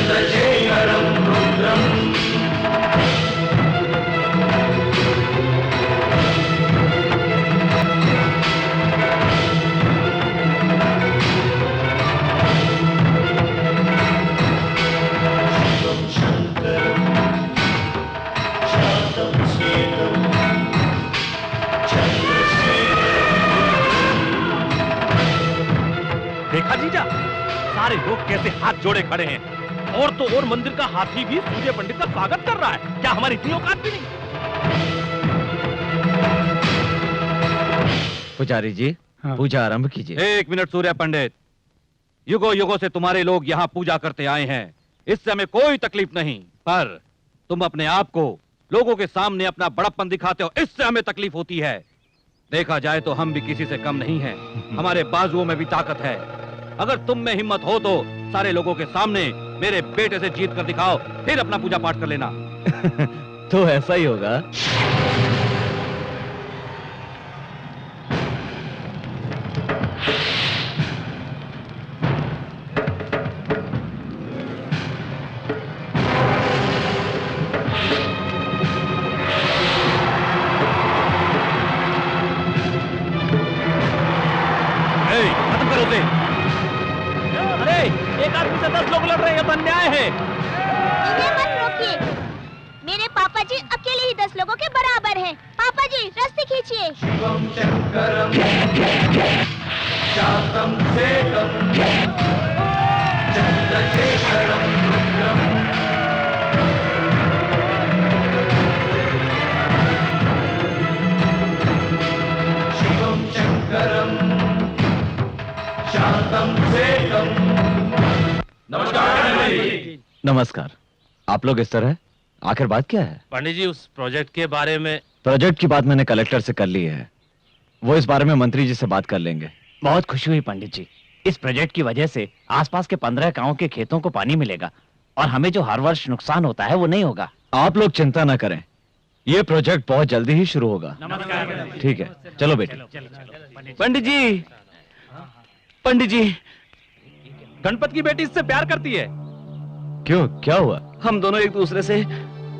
चंद्रशेखरं रुद्रम् देखा जीजा, सारे लोग कैसे हाथ जोड़े खड़े हैं। और तो और मंदिर का हाथी भी सूर्य पंडित का स्वागत कर रहा है। क्या हमारी इतनी औकात भी नहीं? पुजारी जी, हाँ। पूजा आरंभ कीजिए। एक मिनट सूर्य पंडित, युगों युगों से तुम्हारे लोग यहाँ पूजा करते आए हैं, इससे हमें कोई तकलीफ नहीं, पर तुम अपने आप को लोगों के सामने अपना बड़प्पन दिखाते हो, इससे हमें तकलीफ होती है। देखा जाए तो हम भी किसी से कम नहीं हैं, हमारे बाजुओं में भी ताकत है। अगर तुम में हिम्मत हो तो सारे लोगों के सामने मेरे बेटे से जीत कर दिखाओ, फिर अपना पूजा पाठ कर लेना। तो ऐसा ही होगा। खत्म करो उसे। अरे एक आदमी से 10 लोग लड़ रहे हैं, तो अन्याय है। इन्हें मत रोकिए, मेरे पापा जी अकेले ही 10 लोगों के बराबर हैं। पापा जी रस्सी खींचिए। शिवं शंकरं शातं शेखं चंद्रशेखरं रुद्रम् शिवं शंकरं शातं शेखं। नमस्कार जी। नमस्कार। आप लोग इस तरह, आखिर बात क्या है? पंडित जी, उस प्रोजेक्ट के बारे में। प्रोजेक्ट की बात मैंने कलेक्टर से कर ली है, वो इस बारे में मंत्री जी से बात कर लेंगे। बहुत खुशी हुई पंडित जी, इस प्रोजेक्ट की वजह से आसपास के 15 गांवों के खेतों को पानी मिलेगा और हमें जो हर वर्ष नुकसान होता है वो नहीं होगा। आप लोग चिंता ना करें, ये प्रोजेक्ट बहुत जल्दी ही शुरू होगा। ठीक है, चलो बेटे। पंडित जी, पंडित जी, गणपत की बेटी इससे प्यार करती है। क्यों, क्या हुआ? हम दोनों एक दूसरे से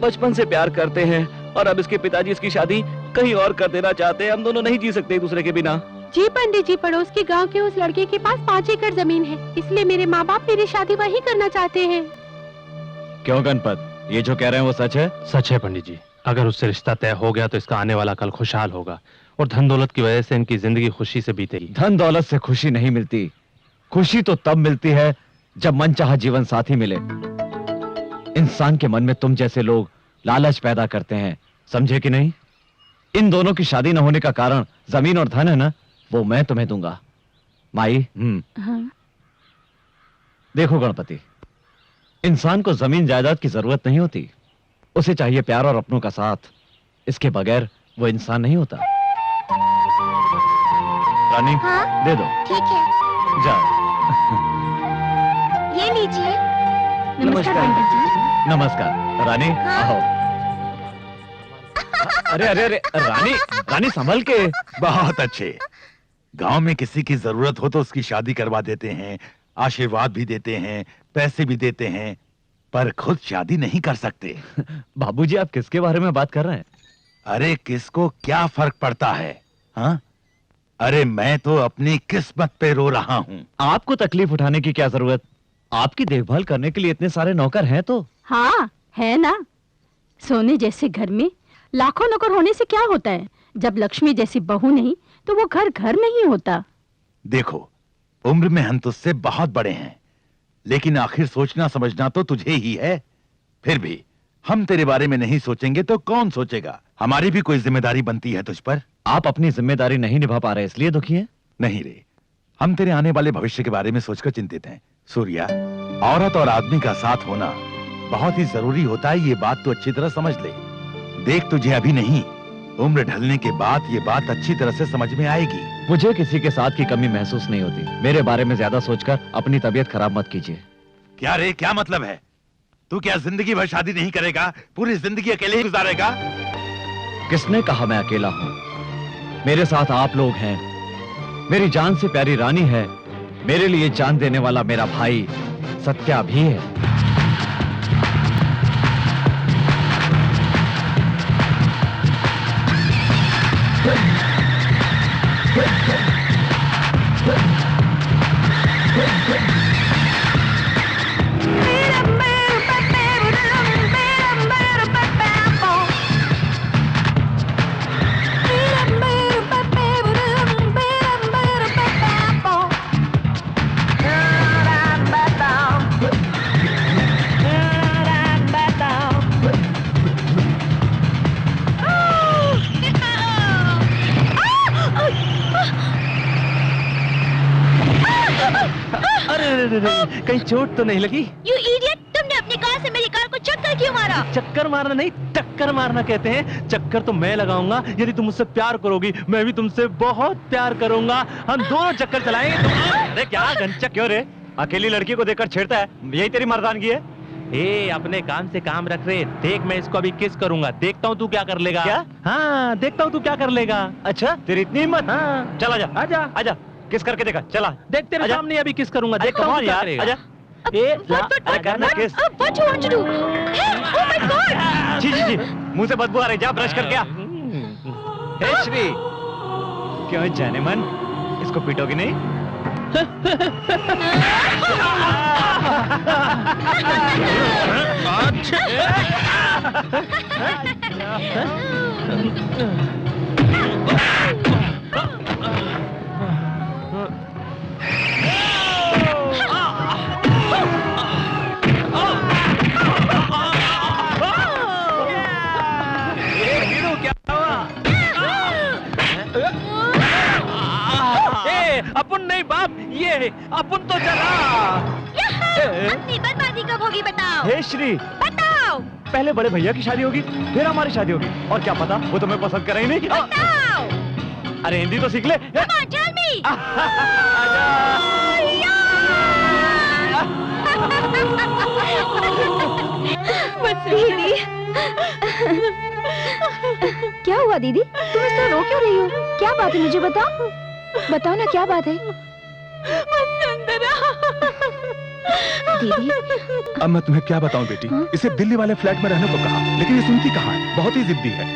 बचपन से प्यार करते हैं और अब इसके पिताजी इसकी शादी कहीं और कर देना चाहते हैं। हम दोनों नहीं जी सकते एक दूसरे के बिना। जी पंडित जी, पड़ोस के गांव के उस लड़के के पास 5 एकड़ जमीन है, इसलिए मेरे माँ बाप मेरी शादी वहीं करना चाहते हैं। क्यों गणपत, ये जो कह रहे हैं वो सच है? सच है पंडित जी, अगर उससे रिश्ता तय हो गया तो इसका आने वाला कल खुशहाल होगा और धन दौलत की वजह से इनकी जिंदगी खुशी से बीतेगी। धन दौलत से खुशी नहीं मिलती, खुशी तो तब मिलती है जब मनचाहा जीवन साथी मिले। इंसान के मन में तुम जैसे लोग लालच पैदा करते हैं, समझे कि नहीं? इन दोनों की शादी न होने का कारण जमीन और धन है ना, वो मैं तुम्हें दूंगा। माई, हाँ। देखो गणपति, इंसान को जमीन जायदाद की जरूरत नहीं होती, उसे चाहिए प्यार और अपनों का साथ। इसके बगैर वो इंसान नहीं होता। रानी, हाँ? दे दो। ठीक है, जाओ। ये लीजिए। नमस्कार पंडित जी। नमस्कार रानी, हाँ? आओ। अरे अरे अरे रानी, रानी संभल के। बहुत अच्छे। गांव में किसी की जरूरत हो तो उसकी शादी करवा देते हैं, आशीर्वाद भी देते हैं, पैसे भी देते हैं, पर खुद शादी नहीं कर सकते। बाबूजी, आप किसके बारे में बात कर रहे हैं? अरे किसको क्या फर्क पड़ता है, हाँ? अरे मैं तो अपनी किस्मत पे रो रहा हूँ। आपको तकलीफ उठाने की क्या जरूरत? आपकी देखभाल करने के लिए इतने सारे नौकर हैं तो। हाँ है ना, सोने जैसे घर में लाखों नौकर होने से क्या होता है? जब लक्ष्मी जैसी बहू नहीं तो वो घर घर नहीं होता। देखो, उम्र में हम तुझसे बहुत बड़े हैं, लेकिन आखिर सोचना समझना तो तुझे ही है। फिर भी हम तेरे बारे में नहीं सोचेंगे तो कौन सोचेगा? हमारी भी कोई जिम्मेदारी बनती है तुझ पर। आप अपनी जिम्मेदारी नहीं निभा पा रहे इसलिए दुखी हैं? नहीं रे, हम तेरे आने वाले भविष्य के बारे में सोचकर चिंतित हैं। सूर्या, औरत और आदमी का साथ होना बहुत ही जरूरी होता है, ये बात तो अच्छी तरह समझ ले। देख, तुझे अभी नहीं, उम्र ढलने के बाद ये बात अच्छी तरह से समझ में आएगी। मुझे किसी के साथ की कमी महसूस नहीं होती। मेरे बारे में ज्यादा सोचकर अपनी तबीयत खराब मत कीजिए। क्या रे, क्या मतलब है? तू क्या जिंदगी भर शादी नहीं करेगा? पूरी जिंदगी अकेले ही गुजारेगा? किसने कहा मैं अकेला हूं? मेरे साथ आप लोग हैं, मेरी जान से प्यारी रानी है, मेरे लिए जान देने वाला मेरा भाई सत्या भी है। अरे कहीं चोट तो नहीं लगी? You idiot! तुमने अपनी कार से मेरी कार को चक्कर क्यों मारा? चक्कर मारना नहीं, टक्कर मारना कहते हैं। चक्कर तो मैं लगाऊंगा यदि तुम मुझसे प्यार करोगी, मैं भी तुमसे बहुत प्यार करूंगा। हम दोनों चक्कर चलाएंगे। अरे क्या गंचक क्यों रे? अकेली लड़की को देखकर छेड़ता है, यही तेरी मर्दानगी है? ए, अपने काम से काम रख रहे। देख, मैं इसको अभी किस करूंगा, देखता हूँ तू क्या कर लेगा। क्या? हाँ, देखता हूँ तू क्या कर लेगा। अच्छा, तेरी इतनी हिम्मत? हाँ, चल आजा, आजा आजा, किस करके देखा, चला। देख, तेरे आजा। सामने अभी किस करूंगा, देखता हूँ कौन तू क्या यार, करेगा। आजा। अरे करना किस? What you want to do? Hey, oh my God! जी, मुंह से बदबू आ रही, जा ब्रश करके आ। हे श्री, क्यों जाने मन, इसको पीटोगी नहीं? अपन नहीं बाप, ये अपन तो चला। अपनी बर्बादी कब होगी बताओ? हे श्री, बताओ। पहले बड़े भैया की शादी होगी, फिर हमारी शादी होगी, और क्या पता वो तुम्हें पसंद करे ही नहीं। बताओ। अरे हिंदी तो सीख ले। Come on, tell me. दीदी, क्या हुआ दीदी? तुम इस तरह रो क्यों रही हो? क्या बात है, मुझे बताओ। बताओ ना, क्या बात है? दीदी, अब मैं तुम्हें क्या बताऊं बेटी? इसे दिल्ली वाले फ्लैट में रहने को कहा, लेकिन ये सुनती कहाँ है? बहुत ही जिद्दी है।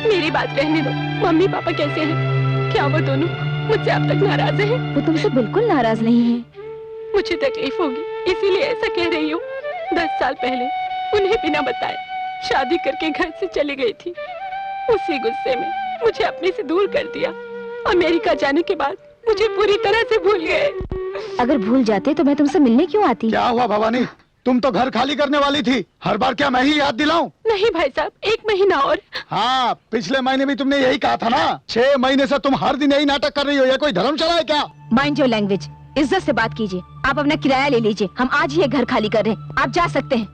मेरी बात कहने दो। मम्मी पापा कैसे हैं? क्या वो दोनों मुझसे अब तक नाराज हैं? वो तुमसे बिल्कुल नाराज नहीं है। मुझे तकलीफ होगी, इसीलिए ऐसा कह रही हूँ। 10 साल पहले उन्हें बिना बताए शादी करके घर से चली गई थी। उसी गुस्से में मुझे अपने से दूर कर दिया। अमेरिका जाने के बाद मुझे पूरी तरह से भूल गए। अगर भूल जाते तो मैं तुमसे मिलने क्यों आती? क्या हुआ भवानी? तुम तो घर खाली करने वाली थी। हर बार क्या मैं ही याद दिलाऊं? नहीं भाई साहब, 1 महीना और। हाँ, पिछले महीने भी तुमने यही कहा था ना। 6 महीने से तुम हर दिन यही नाटक कर रही हो। ये कोई धर्मशाला है क्या? माइंड योर लैंग्वेज, इज्जत से बात कीजिए। आप अपना किराया ले लीजिए, हम आज ही ये घर खाली कर रहे हैं। आप जा सकते हैं।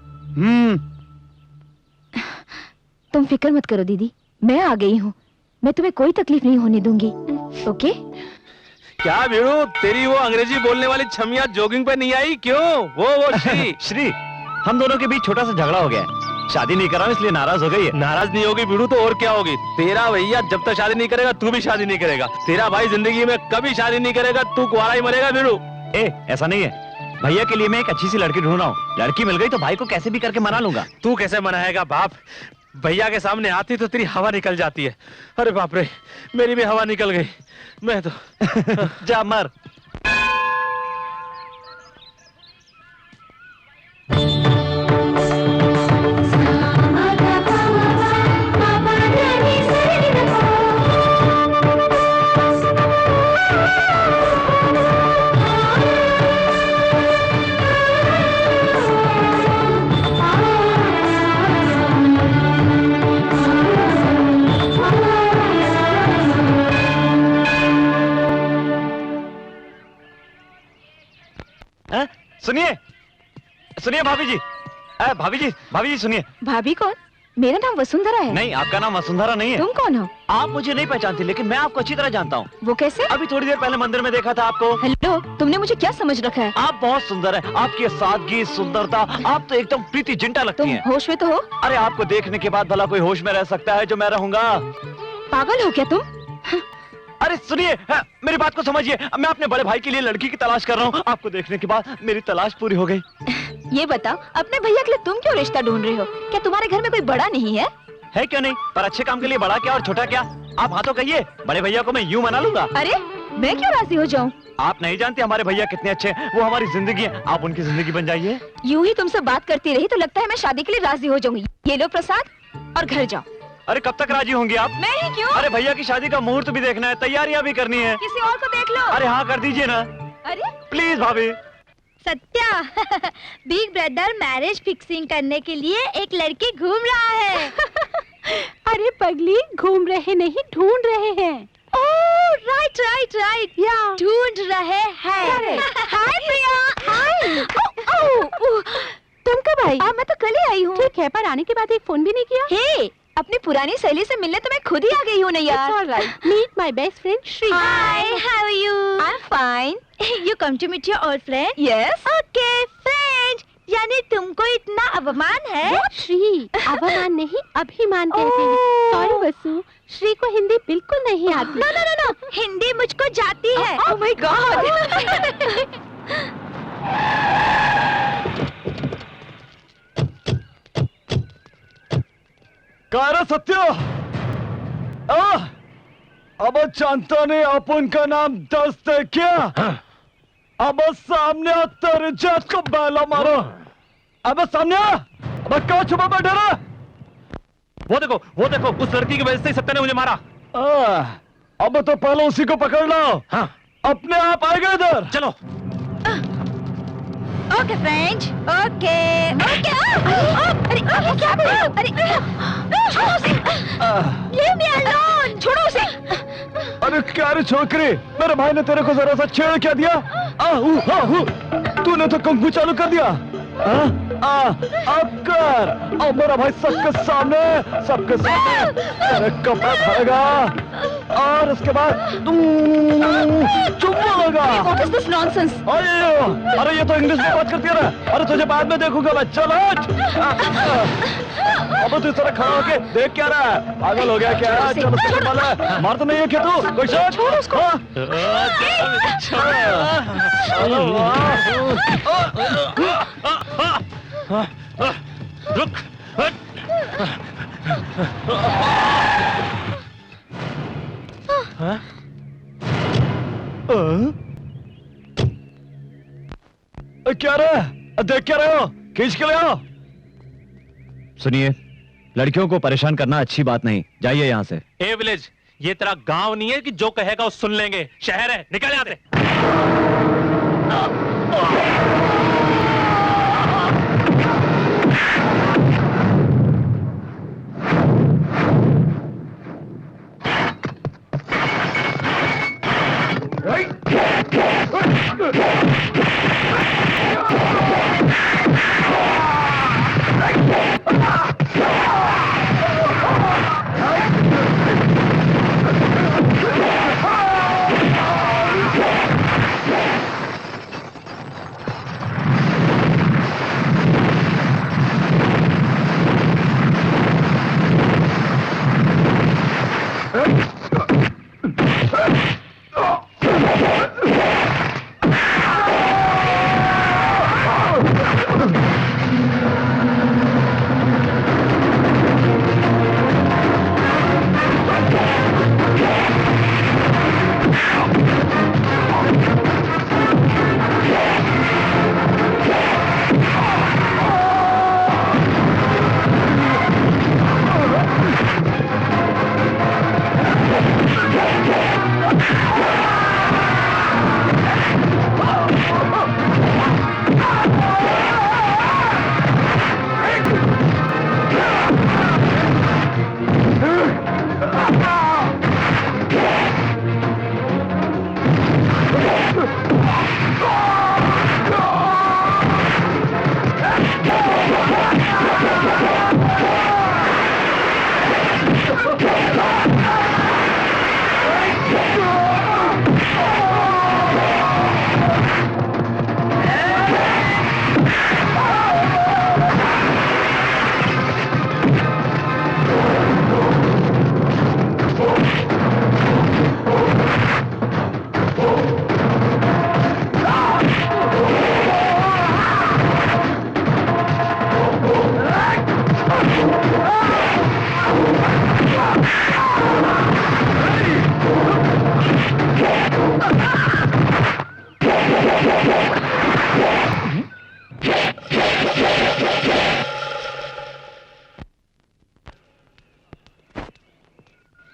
तुम फिक्र मत करो दीदी, मैं आ गई हूँ। मैं तुम्हें कोई तकलीफ नहीं होने दूंगी। ओके? क्या वीरू, तेरी वो अंग्रेजी बोलने वाली छमिया जॉगिंग पे नहीं आई क्यों? वो श्री श्री, हम दोनों के बीच छोटा सा झगड़ा हो गया है। शादी नहीं कर रहा हूं इसलिए नाराज हो गई है। नाराज नहीं होगी वीरू तो और क्या होगी? तेरा भैया जब तक शादी नहीं करेगा तू भी शादी नहीं करेगा। तेरा भाई जिंदगी में कभी शादी नहीं करेगा, तू कुंवारा ही मरेगा वीरू। ऐसा नहीं है, भैया के लिए मैं एक अच्छी सी लड़की ढूंढ रहा हूँ। लड़की मिल गई तो भाई को कैसे भी करके मना लूंगा। तू कैसे मनाएगा बाप? भैया के सामने आती तो तेरी हवा निकल जाती है। अरे बाप रे, मेरी भी हवा निकल गई। मैं तो जा मर। सुनिए सुनिए भाभी जी, भाभी जी सुनिए। भाभी कौन? मेरा नाम वसुंधरा है। नहीं, आपका नाम वसुंधरा नहीं है। तुम कौन हो? आप मुझे नहीं पहचानती, लेकिन मैं आपको अच्छी तरह जानता हूँ। वो कैसे? अभी थोड़ी देर पहले मंदिर में देखा था आपको। हेलो, तुमने मुझे क्या समझ रखा है? आप बहुत सुंदर है, आपकी सादगी, सुंदरता, आप तो एकदम प्रीति जिंटा लगती तुम हैं। होश में तो हो? अरे आपको देखने के बाद भला कोई होश में रह सकता है जो मैं रहूंगा? पागल हो क्या तुम? अरे सुनिए, मेरी बात को समझिए। मैं अपने बड़े भाई के लिए लड़की की तलाश कर रहा हूँ। आपको देखने के बाद मेरी तलाश पूरी हो गई। ये बताओ, अपने भैया के लिए तुम क्यों रिश्ता ढूंढ रहे हो? क्या तुम्हारे घर में कोई बड़ा नहीं है? है क्यों नहीं, पर अच्छे काम के लिए बड़ा क्या और छोटा क्या? आप हाँ तो कहिए, बड़े भैया को मैं यूं मना लूंगा। अरे मैं क्यों राजी हो जाऊं? आप नहीं जानते हमारे भैया कितने अच्छे हैं। वो हमारी जिंदगी है, आप उनकी जिंदगी बन जाइए। यूं ही तुमसे बात करती रही तो लगता है मैं शादी के लिए राजी हो जाऊंगी। ये लो प्रसाद और घर जाओ। अरे कब तक राजी होंगी आप? मैं ही क्यों? अरे भैया की शादी का मुहूर्त भी देखना है, तैयारियां भी करनी है। किसी और को देख लो। अरे हाँ कर दीजिए ना। अरे प्लीज भाभी। Satya, big brother marriage fixing करने के लिए एक लड़की घूम रहा है। अरे पगली, घूम रहे नहीं, ढूंढ रहे हैं। ओह राइट, या ढूंढ रहे हैं। हाय प्रिया। आने के बाद एक फोन भी नहीं किया? हे, अपनी पुरानी सहेली से मिलने तो मैं खुद ही आ गई हूँ ना यार। It's all right. Meet my best friend Shri. Hi, how are you? I'm fine. You come to meet your old friend? Yes. Okay, friend. यानी तुमको इतना अवमान है? श्री, अवमान नहीं, अभिमान कहते हैं। सॉरी वसु, श्री को हिंदी बिल्कुल नहीं आती। No no no no, Hindi मुझको जाती है। Oh my God. कार सत्य अब जानता नहीं अपन का नाम दस्त है क्या? अब सामने तेरे जात को बैला मारो। अब सामने अब क्या छुपा बैठा रहा? वो देखो उस लड़की की वजह से ही सत्या ने मुझे मारा। अब तो पहले उसी को पकड़ लो। हाँ। अपने आप आएगा इधर। चलो। Okay friend, okay okay. अरे क्या कर रहे हो? अरे छोड़ो उसे। Leave me alone. छोड़ो उसे। अरे क्या रे छोकरी, मेरे भाई ने तेरे को जरा सा छेड़ क्या दिया? तूने तो कंघू चालू कर दिया। अब कर। अब मेरा भाई सबके सामने तेरे कपड़े फाड़ेगा और उसके बाद चुम्मा लगा। What is this nonsense? अरे ये तो इंग्लिश में बात करती है ना। अरे तुझे बाद में देखूंगा मैं। चल अब तू इस तरह खड़ा होके देख क्या रहा है? पागल हो गया क्या? चलो चल वाला मार तो नहीं है क्या तू? कोई शक? छोड़ उसको। रुक। क्या रहा? देख क्या रहे हो? खींच के ले आओ। सुनिए, लड़कियों को परेशान करना अच्छी बात नहीं। जाइए यहाँ से। ए विलेज, ये तेरा गांव नहीं है कि जो कहेगा वो सुन लेंगे। शहर है, निकल यहाँ से।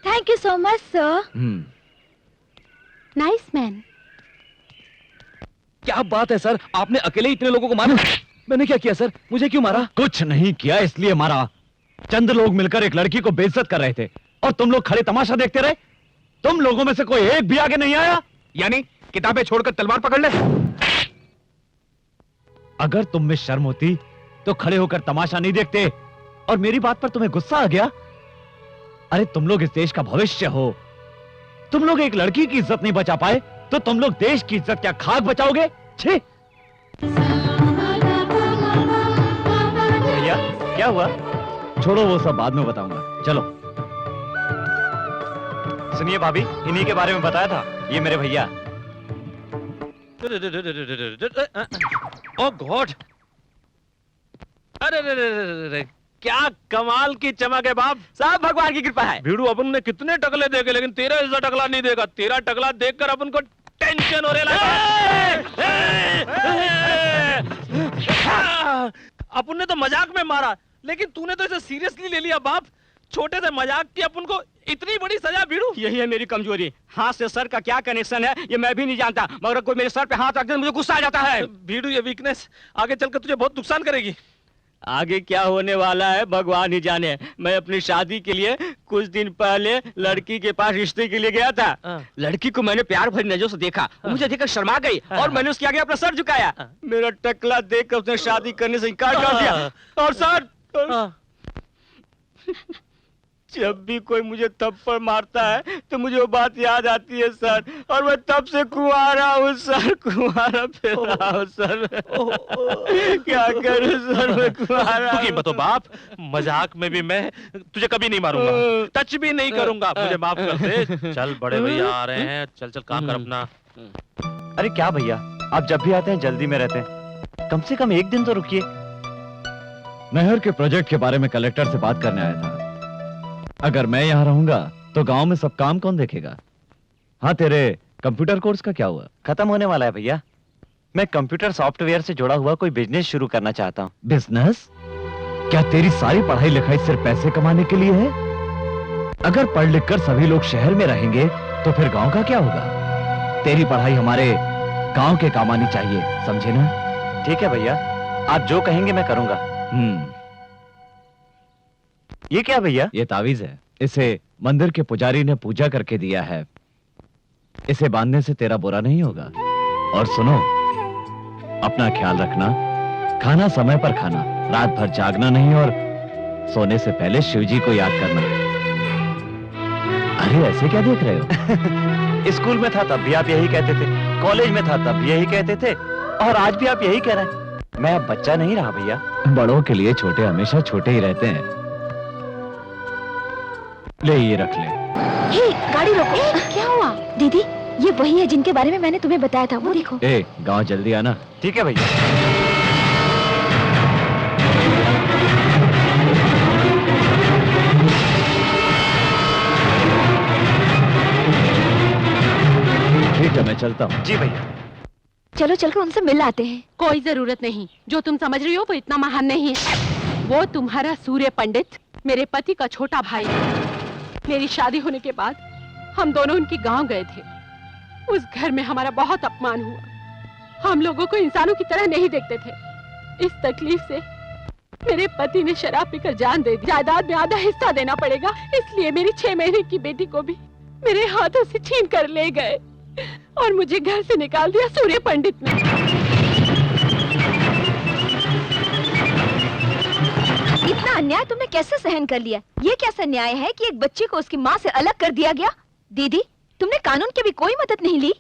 Thank you so much, sir. Nice man. क्या बात है सर, आपने अकेले इतने लोगों को मारा? मैंने क्या किया सर? मुझे क्यों मारा? कुछ नहीं किया, इसलिए मारा। चंद लोग मिलकर एक लड़की को बेइज्जत कर रहे थे और तुम लोग खड़े तमाशा देखते रहे। तुम लोगों में से कोई एक भी आगे नहीं आया। यानी किताबें छोड़कर तलवार पकड़ ले? अगर तुम में शर्म होती तो खड़े होकर तमाशा नहीं देखते और मेरी बात पर तुम्हें गुस्सा आ गया? अरे तुम लोग इस देश का भविष्य हो। तुम लोग एक लड़की की इज्जत नहीं बचा पाए तो तुम लोग देश की इज्जत क्या खाक बचाओगे? छी! भैया क्या हुआ? छोड़ो, वो सब बाद में बताऊंगा। चलो। सुनिए भाभी, इन्हीं के बारे में बताया था, ये मेरे भैया। ओ गॉड! अरे क्या कमाल की चमक है बाप। सब भगवान की कृपा है। भीड़ू अपन ने कितने टकले देखे लेकिन तेरा ऐसा टकला नहीं देगा। तेरा टकला देखकर अपन को टेंशन हो रहा है। अपन ने तो मजाक में मारा लेकिन तूने तो इसे सीरियसली ले लिया बाप। छोटे से मजाक की अपन को इतनी बड़ी सजा भीड़ू। यही है मेरी कमजोरी। हाथ से सर का क्या कनेक्शन है ये मैं भी नहीं जानता, मगर कोई मेरे सर पे हाथ रख दे मुझे गुस्सा आ जाता है। भीड़ू ये वीकनेस आगे चलकर तुझे बहुत नुकसान करेगी। आगे क्या होने वाला है भगवान ही जाने। मैं अपनी शादी के लिए कुछ दिन पहले लड़की के पास रिश्ते के लिए गया था। लड़की को मैंने प्यार भरी नजरों से देखा, मुझे देखकर शर्मा गई और मैंने उसके आगे अपना सर झुकाया। मेरा टकला देखकर उसने शादी करने से इनकार कर दिया। और सर जब भी कोई मुझे थप्पड़ मारता है तो मुझे वो बात याद आती है सर, और मैं तब से कुंवारा हूँ सर, कुंवारा फिर रहा हूँ सर। क्या करूँ सर, मैं कुंवारा। तू मत हो बाप, मजाक में भी मैं तुझे कभी नहीं मारूंगा, टच भी नहीं करूंगा, मुझे माफ कर दे। चल बड़े भैया आ रहे हैं, चल चल काम कर अपना। अरे क्या भैया, आप जब भी आते हैं जल्दी में रहते हैं, कम से कम एक दिन तो रुकिए। नहर के प्रोजेक्ट के बारे में कलेक्टर से बात करने आया था। अगर मैं यहाँ रहूंगा तो गांव में सब काम कौन देखेगा? हाँ, तेरे कंप्यूटर कोर्स का क्या हुआ? खत्म होने वाला है भैया। मैं कंप्यूटर सॉफ्टवेयर से जुड़ा हुआ कोई बिजनेस शुरू करना चाहता हूँ। बिजनेस? क्या तेरी सारी पढ़ाई लिखाई सिर्फ पैसे कमाने के लिए है? अगर पढ़ लिख कर सभी लोग शहर में रहेंगे तो फिर गांव का क्या होगा? तेरी पढ़ाई हमारे गांव के काम आनी चाहिए, समझे ना? ठीक है भैया, आप जो कहेंगे मैं करूंगा। ये क्या भैया? ये तावीज है, इसे मंदिर के पुजारी ने पूजा करके दिया है। इसे बांधने से तेरा बुरा नहीं होगा। और सुनो, अपना ख्याल रखना, खाना समय पर खाना, रात भर जागना नहीं और सोने से पहले शिवजी को याद करना। अरे ऐसे क्या देख रहे हो? स्कूल में था तब भी आप यही कहते थे, कॉलेज में था तब भी यही कहते थे, और आज भी आप यही कह रहे हैं। मैं अब बच्चा नहीं रहा भैया। बड़ों के लिए छोटे हमेशा छोटे ही रहते हैं। ले ये रख ले। हे, गाड़ी रोको। क्या हुआ? दीदी, ये वही है जिनके बारे में मैंने तुम्हें बताया था, वो देखो। ए, गांव जल्दी आना। ठीक है भैया। ठीक है, मैं चलता हूँ। जी भैया। चलो चलकर उनसे मिल आते हैं। कोई जरूरत नहीं, जो तुम समझ रही हो वो इतना महान नहीं है। वो तुम्हारा सूर्य पंडित मेरे पति का छोटा भाई है। मेरी शादी होने के बाद हम दोनों उनके गांव गए थे। उस घर में हमारा बहुत अपमान हुआ। हम लोगों को इंसानों की तरह नहीं देखते थे। इस तकलीफ से मेरे पति ने शराब पीकर जान दे दी। जायदाद में आधा हिस्सा देना पड़ेगा, इसलिए मेरी 6 महीने की बेटी को भी मेरे हाथों से छीन कर ले गए और मुझे घर से निकाल दिया सूर्य पंडित ने। इतना अन्याय तुमने कैसे सहन कर लिया? ये कैसा न्याय है कि एक बच्चे को उसकी माँ से अलग कर दिया गया? दीदी, तुमने कानून की भी कोई मदद नहीं ली?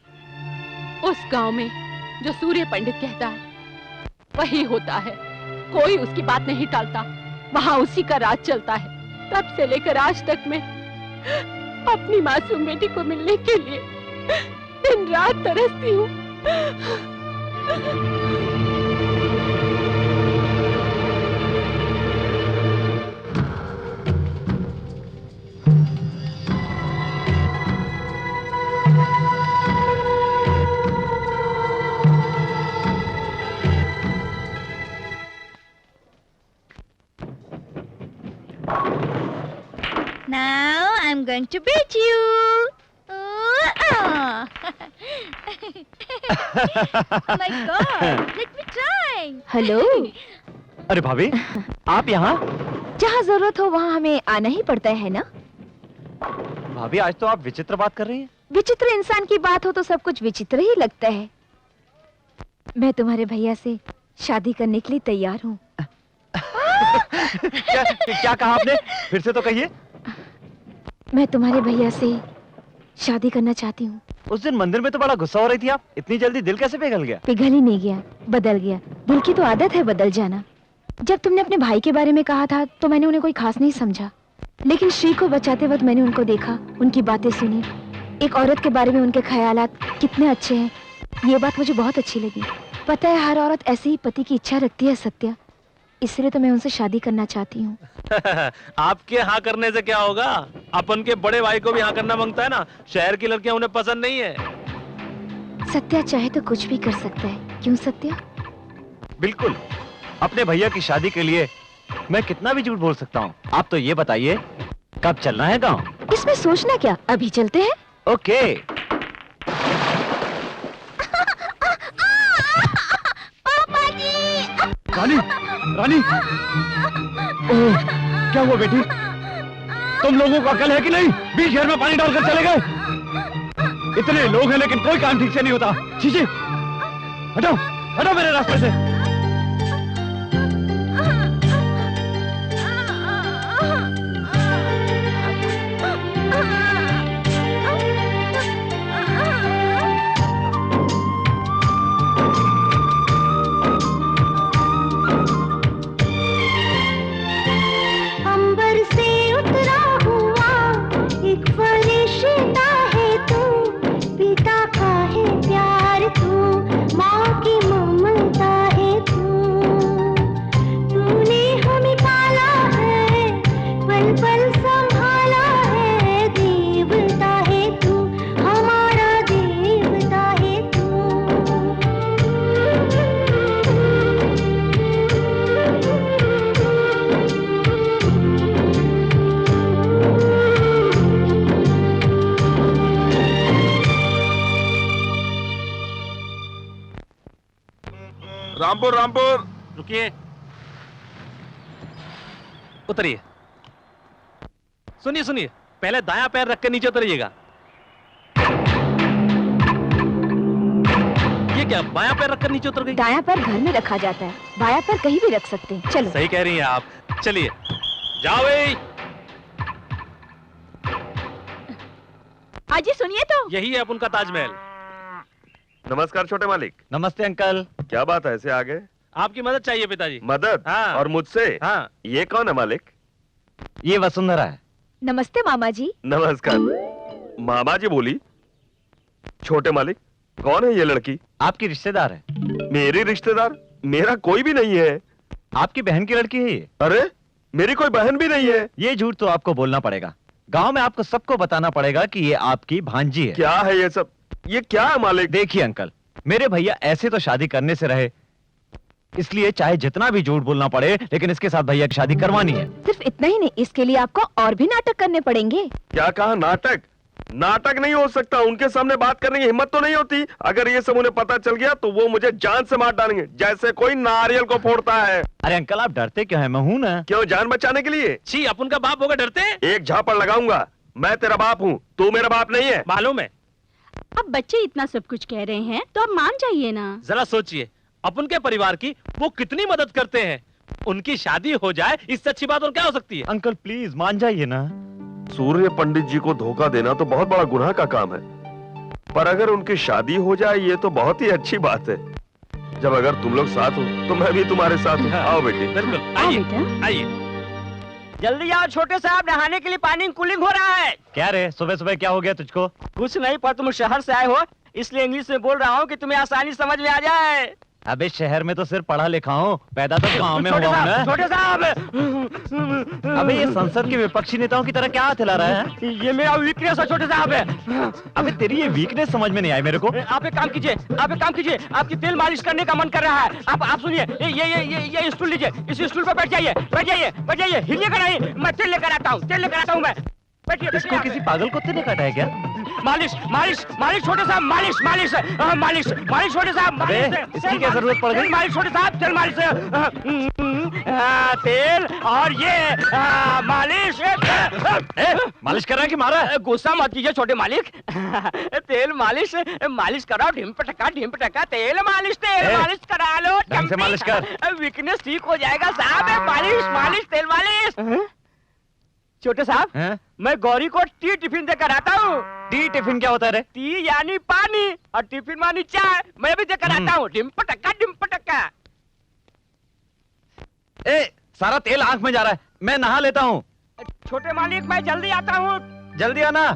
उस गांव में जो सूर्य पंडित कहता है वही होता है। कोई उसकी बात नहीं टालता, वहाँ उसी का राज चलता है। तब से लेकर आज तक मैं अपनी मासूम बेटी को मिलने के लिए दिन रात तरसती हूँ। Now I'm going to beat you. Oh my God! Let me try. Hello. अरे भाभी, आप यहाँ? जहाँ जरूरत हो वहाँ हमें आना ही पड़ता है ना? भाभी, आज तो आप विचित्र बात कर रही हैं। विचित्र इंसान की बात हो तो सब कुछ विचित्र ही लगता है। मैं तुम्हारे भैया से शादी करने के लिए तैयार हूँ। क्या कहा आपने? फिर से तो कहिए। मैं तुम्हारे भैया से शादी करना चाहती हूँ। उस दिन मंदिर में तो बड़ा गुस्सा हो रही थी आप, इतनी जल्दी दिल कैसे पिघल गया? पिघल ही नहीं गया, बदल गया। दिल की तो आदत है बदल जाना। जब तुमने अपने भाई के बारे में कहा था तो मैंने उन्हें कोई खास नहीं समझा, लेकिन श्री को बचाते वक्त मैंने उनको देखा, उनकी बातें सुनी। एक औरत के बारे में उनके ख्यालात कितने अच्छे हैं, ये बात मुझे बहुत अच्छी लगी। पता है, हर औरत ऐसे ही पति की इच्छा रखती है सत्या, इसलिए तो मैं उनसे शादी करना चाहती हूँ। आपके हाँ करने से क्या होगा? अपन के बड़े भाई को भी हाँ करना मांगता है ना। शहर की लड़कियां उन्हें पसंद नहीं है। सत्या चाहे तो कुछ भी कर सकता है, क्यों सत्या? बिल्कुल, अपने भैया की शादी के लिए मैं कितना भी झूठ बोल सकता हूँ। आप तो ये बताइए कब चलना है गाँव? इसमें सोचना क्या, अभी चलते हैं। ओके। रानी, रानी, ओह, क्या हुआ बेटी? तुम लोगों को अकल है कि नहीं? बीच घर में पानी डालकर चले गए। इतने लोग हैं लेकिन कोई काम ठीक से नहीं होता। चीची, हटो, हटो मेरे रास्ते से। रामपुर, रामपुर। रुकिए, उतरिए। सुनिए सुनिए, पहले दायां पैर रख के नीचे उतरिएगा। ये क्या, बायां पैर रखकर नीचे उतर गई? दायां पैर घर में रखा जाता है, बायां पैर कहीं भी रख सकते हैं। चलो। सही कह रही हैं आप। चलिए, जाओ भाई। अजी सुनिए तो। यही है अपन का ताजमहल। नमस्कार छोटे मालिक। नमस्ते अंकल। क्या बात है, ऐसे आ गए? आपकी मदद चाहिए पिताजी। मदद? हाँ। और मुझसे? हाँ। ये कौन है मालिक? ये वसुंधरा है। नमस्ते मामा जी। नमस्कार। मामा जी बोली? छोटे मालिक, कौन है ये लड़की? आपकी रिश्तेदार है। मेरी रिश्तेदार? मेरा कोई भी नहीं है। आपकी बहन की लड़की है ये। अरे, मेरी कोई बहन भी नहीं है। ये झूठ तो आपको बोलना पड़ेगा। गांव में आपको सबको बताना पड़ेगा कि ये आपकी भांजी है। क्या है ये सब? ये क्या है मालिक? देखिए अंकल, मेरे भैया ऐसे तो शादी करने से रहे, इसलिए चाहे जितना भी झूठ बोलना पड़े, लेकिन इसके साथ भैया की शादी करवानी है। सिर्फ इतना ही नहीं, इसके लिए आपको और भी नाटक करने पड़ेंगे। क्या कहा? नाटक? नाटक नहीं हो सकता। उनके सामने बात करने की हिम्मत तो नहीं होती। अगर ये सब उन्हें पता चल गया तो वो मुझे जान से मार डालेंगे, जैसे कोई नारियल को फोड़ता है। अरे अंकल, आप डरते क्यों हैं? मैं हूं ना। क्यों, जान बचाने के लिए? छी, अपन का बाप होगा डरते? एक झापड़ लगाऊंगा। मैं तेरा बाप हूँ, तू मेरा बाप नहीं है। मालूम है। अब बच्चे इतना सब कुछ कह रहे हैं तो अब मान जाइए ना। जरा सोचिए, अपन के परिवार की वो कितनी मदद करते हैं। उनकी शादी हो जाए, इससे अच्छी बात और क्या हो सकती है? अंकल प्लीज मान जाइए ना। सूर्य पंडित जी को धोखा देना तो बहुत बड़ा गुनाह का काम है, पर अगर उनकी शादी हो जाए ये तो बहुत ही अच्छी बात है। जब अगर तुम लोग साथ हो तो मैं भी तुम्हारे साथ हूँ। आओ बेटी। बिल्कुल, आओ आइए बेटा। आइए। जल्दी आओ छोटे साहब, नहाने के लिए पानी कूलिंग हो रहा है। क्या रे, सुबह सुबह क्या हो गया तुझको? कुछ नहीं, पर तुम शहर से आए हो इसलिए इंग्लिश में बोल रहा हूँ कि तुम्हें आसानी समझ में आ जाए। अबे शहर में तो सिर्फ पढ़ा लिखा हूँ, पैदा तो गाँव में हुआ हूँ ना। छोटे साहब। अबे ये संसद के विपक्षी नेताओं की तरह क्या हाथ हिला रहा है? ये मेरा वीकनेस है छोटे साहब। अबे तेरी ये वीकनेस समझ में नहीं आई मेरे को। आप एक काम कीजिए, आप एक काम कीजिए, आपकी तेल मालिश करने का मन कर रहा है। आप सुनिए, ये स्टूल लीजिए, इस स्टूल पर बैठ जाइए, बैठ जाइए, बैठ जाइए, हिलिएगा नहीं। मैं तेल लेकर आता हूँ, तेल लेकर आता हूँ मैं। बैठिए। इसको किसी पागल कुत्ते ने काटा है क्या? मालिश मालिश मालिश छोटे साहब, मालिश मालिश मालिश मालिश छोटे साहब। अबे इसकी क्या जरूरत पड़ गई? मालिश छोटे साहब, तेल मालिश। तेल और ये मालिश। मालिश कर रहा है कि मारा है? गुस्सा मत कीजिए छोटे मालिक। तेल मालिश मालिश कराओ, ढिम पटका तेल मालिश करा लो। ढंग से मालिश कर। वीकनेस ठीक हो जाएगा साहब। मालिश तेल मालिश। छोटे साहब, मैं गौरी को टी टिफिन देकर आता हूँ। टी टिफिन क्या होता है रे? टी यानी पानी और टिफिन मानी चाय। मैं भी देकर आता हूँ। डिम पटका। सारा तेल आंख में जा रहा है, मैं नहा लेता हूँ। छोटे मालिक, मैं जल्दी आता हूँ। जल्दी आना।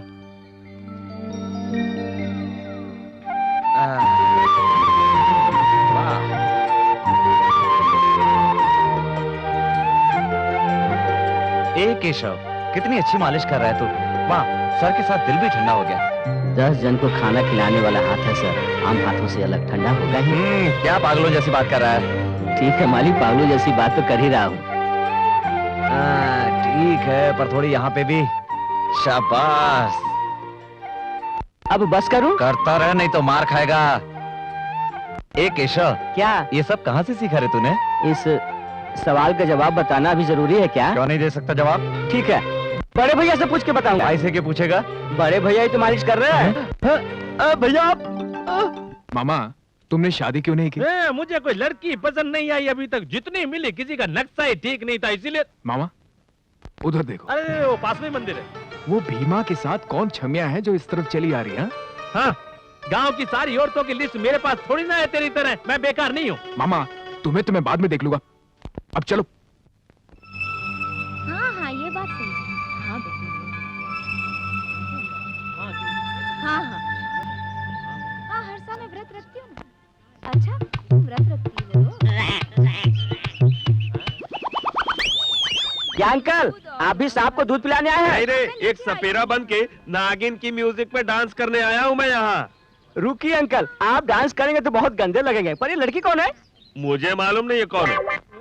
केशव, कितनी अच्छी मालिश कर रहा है तू। वाह, सर के साथ दिल भी ठंडा हो गया। 10 जन को खाना खिलाने वाला हाथ है सर, आम हाथों से अलग ठंडा होगा ही। क्या पागलों जैसी बात कर रहा है? ठीक है मालिक, पागलों जैसी बात तो कर ही रहा हूँ। ठीक है, पर थोड़ी यहाँ पे भी। शाबाश। अब बस करूँ? करता रह, नहीं तो मार खाएगा। केशव, क्या ये सब कहाँ से सीखा रे तूने? इस सवाल का जवाब बताना अभी जरूरी है क्या? क्यों नहीं दे सकता जवाब? ठीक है, बड़े भैया से पूछ के बताऊंगा। ऐसे के पूछेगा? बड़े भैया ही तो मालिश कर रहे हैं। भैया आप मामा, तुमने शादी क्यों नहीं की? मुझे कोई लड़की पसंद नहीं आई अभी तक। जितनी मिली किसी का नक्शा ही ठीक नहीं था, इसीलिए। मामा, उधर देखो। अरे वो पास में मंदिर है। वो भीमा के साथ कौन छमिया है जो इस तरफ चली आ रही है? हाँ, गांव की सारी औरतों की लिस्ट मेरे पास थोड़ी ना है तेरी तरह। मैं बेकार नहीं हूँ। मामा, तुम्हें तो मैं बाद में देख लूंगा, अब चलो। हाँ, ये बात सही है। हाँ बेटी। हाँ, हर साल मैं व्रत रखती हूँ ना। अच्छा, तुम व्रत रखती हो? क्या अंकल, आप भी सांप को दूध पिलाने आए हैं? नहीं रे, एक सपेरा बन के नागिन की म्यूजिक पे डांस करने आया हूँ मैं यहाँ। रुकिए अंकल, आप डांस करेंगे तो बहुत गंदे लगेंगे, पर ये लड़की कौन है? मुझे मालूम नहीं है कौन है।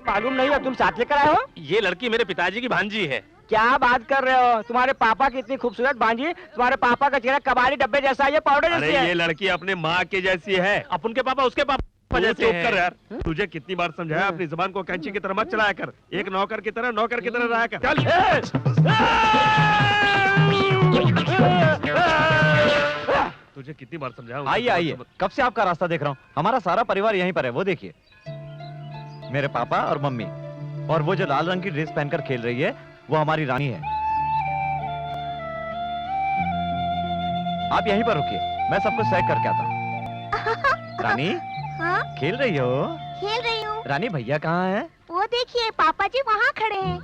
मालूम नहीं है, तुम साथ लेकर आए हो? ये लड़की मेरे पिताजी की भांजी है। क्या बात कर रहे हो? तुम्हारे पापा की इतनी खूबसूरत भांजी, तुम्हारे पापा का चेहरा कबाड़ी डब्बे जैसा है, ये पाउडर जैसी अरे है। ये लड़की अपने माँ के जैसी है। अब उनके पापा उसके पापा जैसे चुप हैं। कर यार, तुझे कितनी बार समझाया अपनी जुबान को कैंची की तरह मत चलाया कर। एक नौकर की तरह रहा कर। चल। तुझे कितनी बार समझाया? आइए, कब से आपका रास्ता देख रहा हूँ। हमारा सारा परिवार यहीं पर है, वो देखिए। मेरे पापा और मम्मी, और वो जो लाल रंग की ड्रेस पहनकर खेल रही है, वो हमारी रानी है। आप यहीं पर रुकिए, मैं सबको सैक करके आता हूँ। रानी, हाँ, खेल रही हो? खेल रही हूँ। रानी, भैया कहाँ है? वो देखिए, पापा जी वहाँ खड़े हैं।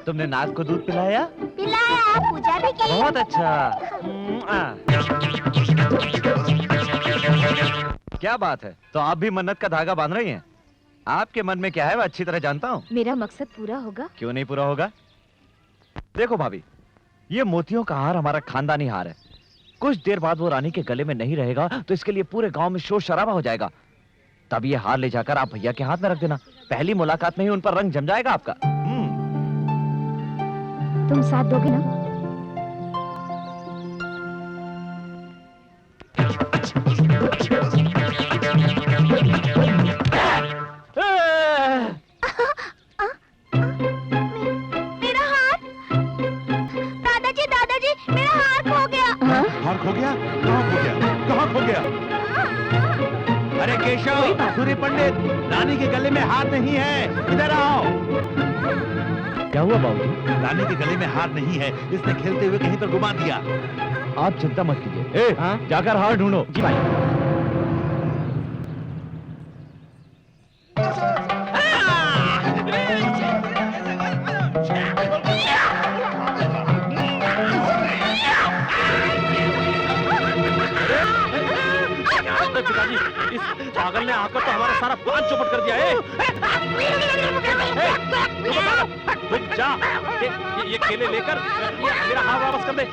तुमने नाग को दूध पिलाया? पिलाया, पूजा भी की। बहुत अच्छा। क्या बात है, तो आप भी मन्नत का धागा बांध रही हैं? आपके मन में क्या है, मैं अच्छी तरह जानता हूँ। मेरा मकसद पूरा होगा। क्यों नहीं पूरा होगा? देखो भाभी, ये मोतियों का हार हमारा खानदानी हार है। कुछ देर बाद वो रानी के गले में नहीं रहेगा तो इसके लिए पूरे गांव में शोर शराबा हो जाएगा। तब ये हार ले जाकर आप भैया के हाथ में रख देना। पहली मुलाकात में ही उन पर रंग जम जाएगा आपका। तुम साथ दोगे ना? मेरा हार! दादाजी, मेरा हार खो गया। हार खो गया? कहाँ खो गया? कहाँ खो गया? अरे केशव, सूर्य पंडित, रानी के गले में हार नहीं है, इधर आओ। क्या हुआ बाबू? रानी के गले में हार नहीं है, इसने खेलते हुए कहीं पर घुमा दिया। आप चिंता मत कीजिए। जाकर हार ढूंढो। जी भाई। पिताजी, इस पागल ने आकर तो हमारा सारा प्लान चौपट कर दिया है। जा, ये केले लेकर मेरा हाथ वापस कर दे।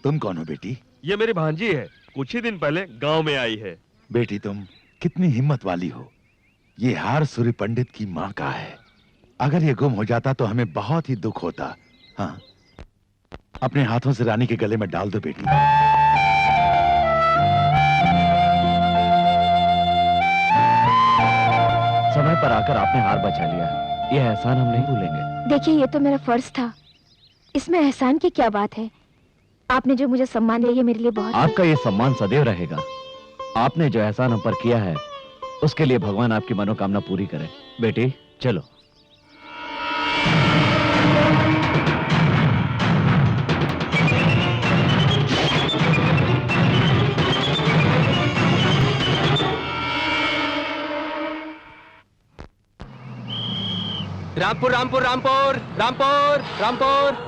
तुम कौन हो बेटी? ये मेरी भांजी है, कुछ ही दिन पहले गांव में आई है। बेटी तुम कितनी हिम्मत वाली हो। ये हार सूर्य पंडित की माँ का है। अगर ये गुम हो जाता तो हमें बहुत ही दुख होता। हाँ, अपने हाथों से रानी के गले में डाल दो बेटी। समय पर आकर आपने हार बचा लिया। ये एहसान हम नहीं भूलेंगे। देखिए, ये तो मेरा फर्ज था, इसमें एहसान की क्या बात है। आपने जो मुझे सम्मान दिया, ये मेरे लिए बहुत आपका ये सम्मान सदैव रहेगा। आपने जो एहसान हम पर किया है, उसके लिए भगवान आपकी मनोकामना पूरी करे। बेटी चलो। Rampur Rampur Rampur Rampur Rampur.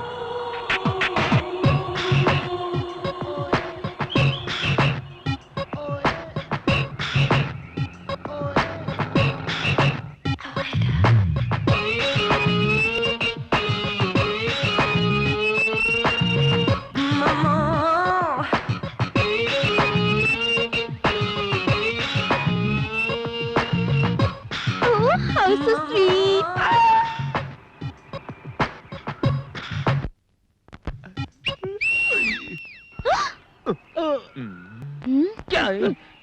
Oh, how so sweet. क्या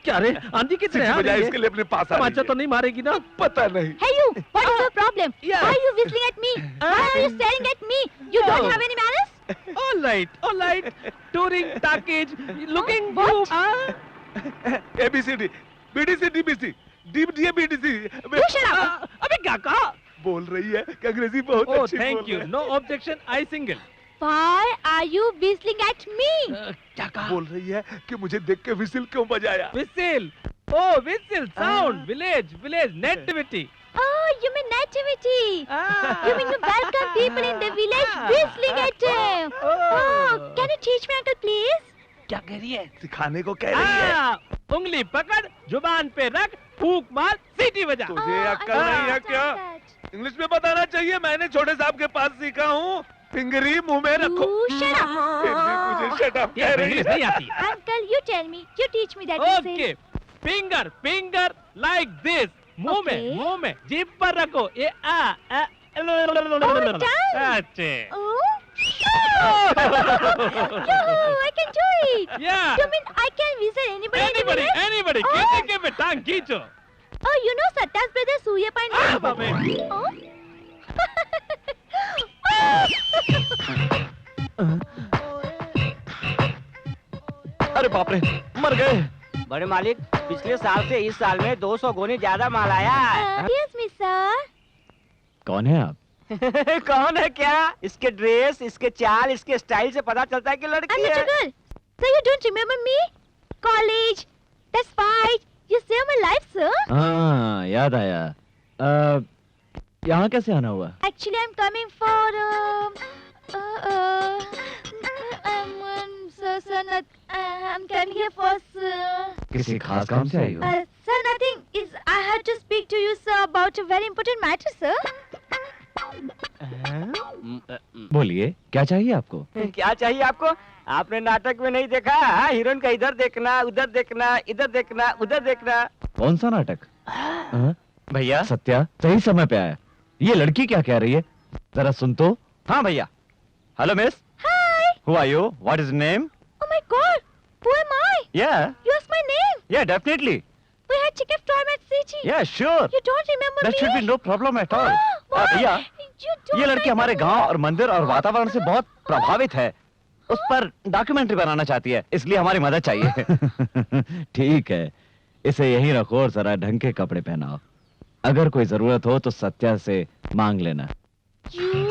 क्या रे, आंधी कितने आ रही है? इसके लिए अपने पास आ तमाचा तो नहीं मारेगी ना? पता नहीं। Hey you, what is your problem? Yes. Why are you whistling at me? Why are you staring at me? You don't have any manners? All right. Touring package, looking What? ABCD, BDC, DBC, DBD, BDC। You shut up. अबे क्या कहा? बोल रही है कि अंग्रेजी बहुत Oh, अच्छी thank बोल you. रही है। No objection. I single. Why are you whistling at me? क्या कहा? बोल रही है कि मुझे देख के विसिल क्यों बजाया। Whistle. Oh, whistle. Sound. Village. Nativity. Oh, you mean nativity. You mean you welcome people in the village whistling at them. Oh, can you teach me, uncle, please? क्या कह रही है? सिखाने को कह रही है। उंगली पकड़, जुबान पे रख, फूंक मार, सीटी बजा। तुझे अक्कल नहीं है क्या? इंग्लिश में बताना चाहिए, मैंने छोटे साहब के पास सीखा हूँ। फिंगरी मुंह में रखो। You shut up. फिर भी मुझे शट अप ये कह रही इंग्लिश है। नहीं आती। Uncle, you tell me. You teach me that whistle. Okay. Finger like this. मुंह में, जीभ पर रखो। ये done. अच्छे। Oh. Yoo-hoo, I can do it. Yeah. You mean I can whistle anybody in the village? Anybody. Oh. Give it, टांग खींचो। Oh, you know Satya's brother Surya Pandit? बाबे। Oh. अरे बाप रे, मर गए। बड़े मालिक, पिछले साल से इस साल में 200 गोनी ज्यादा माल आया है। Yes, miss sir. कौन है आप? कौन है क्या? इसके ड्रेस, इसके चाल, इसके स्टाइल से पता चलता है कि लड़की I'm है। not your girl. So you don't remember me? College, that's fight. You saved my life, sir. हाँ, याद आया। यहाँ कैसे आना हुआ? Actually, I'm coming for sir, I'm coming here for sir. किसी खास काम से आई हो? Sir, nothing. I had to speak to you, sir, about a very important matter, sir. बोलिए, क्या चाहिए आपको? क्या चाहिए आपको? आपने नाटक में नहीं देखा? हीरोइन का इधर देखना, उधर देखना, इधर देखना, उधर देखना। कौन सा नाटक? हाँ? भैया। सत्या, सही समय पे आया। ये लड़की क्या कह रही है? जरा सुन तो। हाँ भैया। Hello miss. Hi. Who are you? What is your name? Oh my God. Who am I? Yeah. You asked my name. Yeah, definitely. We had chicken storm at City. Yeah, sure. You don't remember That me? should be no problem at all. Why? भैया, You don't ये लड़की हमारे remember गांव me? और मंदिर और वातावरण से बहुत प्रभावित है। उस पर डॉक्यूमेंट्री बनाना चाहती है, इसलिए हमारी मदद चाहिए। ठीक है, इसे यहीं रखो और जरा ढंग के कपड़े पहनाओ। अगर कोई जरूरत हो तो सत्या से मांग लेना। You?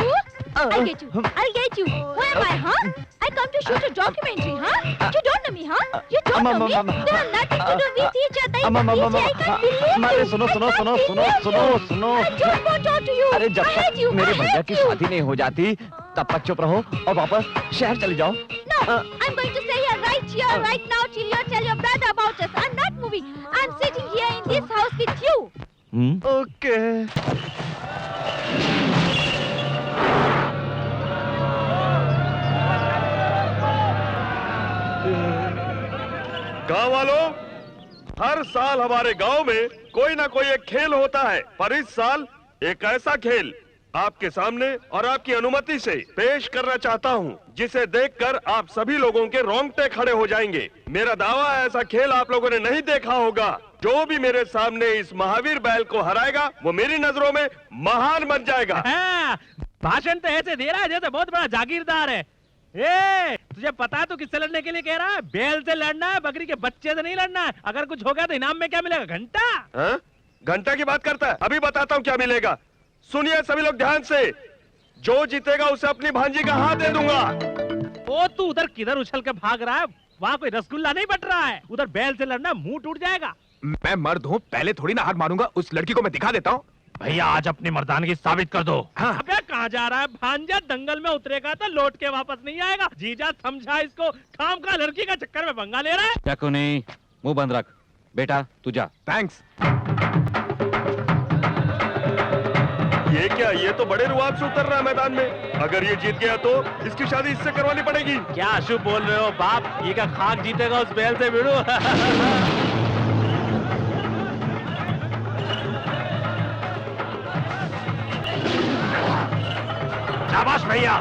I'll get you. I'll get you. Who am I, huh? I come to shoot a documentary, huh? You don't know me, huh? You don't know me? There are nothing to do with each other. I can't believe अरे you. सुनो सुनो सुनो सुनो सुनो सुनो। I don't want to talk to you. अरे जब I hate तक you. मेरे I भैया hate की you. शादी नहीं हो जाती तब तक चुप रहो और वापस शहर चले जाओ। No, I'm going to stay here, right now, till you tell your brother about us. I'm not moving. I'm sitting here in this house with you. Okay. गांव वालों, हर साल हमारे गांव में कोई ना कोई एक खेल होता है, पर इस साल एक ऐसा खेल आपके सामने और आपकी अनुमति से पेश करना चाहता हूं, जिसे देखकर आप सभी लोगों के रोंगटे खड़े हो जाएंगे। मेरा दावा है ऐसा खेल आप लोगों ने नहीं देखा होगा। जो भी मेरे सामने इस महावीर बैल को हराएगा वो मेरी नजरों में महान बन जाएगा। भाषण तो ऐसे दे रहा है जैसे बहुत बड़ा जागीरदार है। ए, तुझे पता है तू किससे लड़ने के लिए कह रहा है? बैल से लड़ना है, बकरी के बच्चे से नहीं लड़ना है। अगर कुछ हो गया तो इनाम में क्या मिलेगा? घंटा। हाँ? घंटा की बात करता है? अभी बताता हूँ क्या मिलेगा। सुनिए सभी लोग ध्यान से, जो जीतेगा उसे अपनी भांजी का हाथ दे दूंगा। ओ तू उधर किधर उछल के भाग रहा है? वहाँ कोई रसगुल्ला नहीं बट रहा है। उधर बैल से लड़ना, मुंह टूट जाएगा। मैं मर्द हूँ, पहले थोड़ी ना हाथ मारूंगा। उस लड़की को मैं दिखा देता हूँ। भैया आज अपनी मर्दानगी साबित कर दो। हाँ। अबे कहाँ जा रहा है? भांजा दंगल में उतरेगा तो लौट के वापस नहीं आएगा। जीजा समझा इसको, खाम का लड़की का चक्कर में पंगा ले रहा है। चाकू नहीं, मुंह बंद रख। बेटा तू जा। थैंक्स। ये क्या? ये तो बड़े रुआब से उतर रहा है मैदान में। अगर ये जीत गया तो इसकी शादी इससे करवानी पड़ेगी। क्या अशुभ बोल रहे हो बाप? ये क्या खाक जीतेगा उस बैल से? भिड़ो। शाबाश भैया।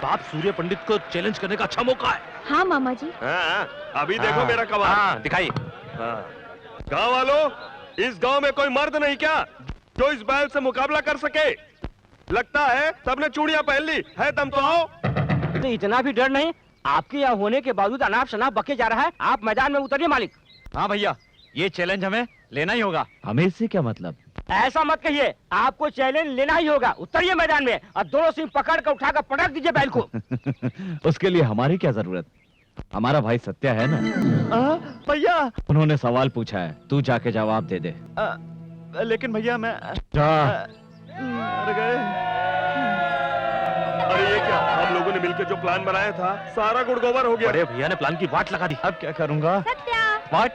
बाप, सूर्य पंडित को चैलेंज करने का अच्छा मौका है। हाँ मामा जी। हाँ, अभी देखो मेरा कमाल। हाँ, दिखाइए। गांव वालों, इस गांव में कोई मर्द नहीं क्या जो इस बैल से मुकाबला कर सके? लगता है सबने चूड़ियां पहन ली है। दम तो आओ। तो इतना भी डर नहीं? आपके यहाँ होने के बावजूद अनाप शनाप बके जा रहा है। आप मैदान में उतरिए मालिक। हाँ भैया, ये चैलेंज हमें लेना ही होगा। हमें इससे क्या मतलब? ऐसा मत कहिए, आपको चैलेंज लेना ही होगा। उतरिए मैदान में और दोनों सिंह पकड़ कर उठाकर पटक दीजिए बैल को। उसके लिए हमारी क्या जरूरत? हमारा भाई सत्या है ना। भैया। उन्होंने सवाल पूछा है, तू जाके जवाब दे दे। लेकिन भैया मैं जा। मर गए। अरे ये क्या? हम लोगों ने मिलकर जो प्लान बनाया था सारा गुड़गोबर हो गया। बड़े भैया ने प्लान की वाट लगा दी। अब क्या करूंगा? Satya, What?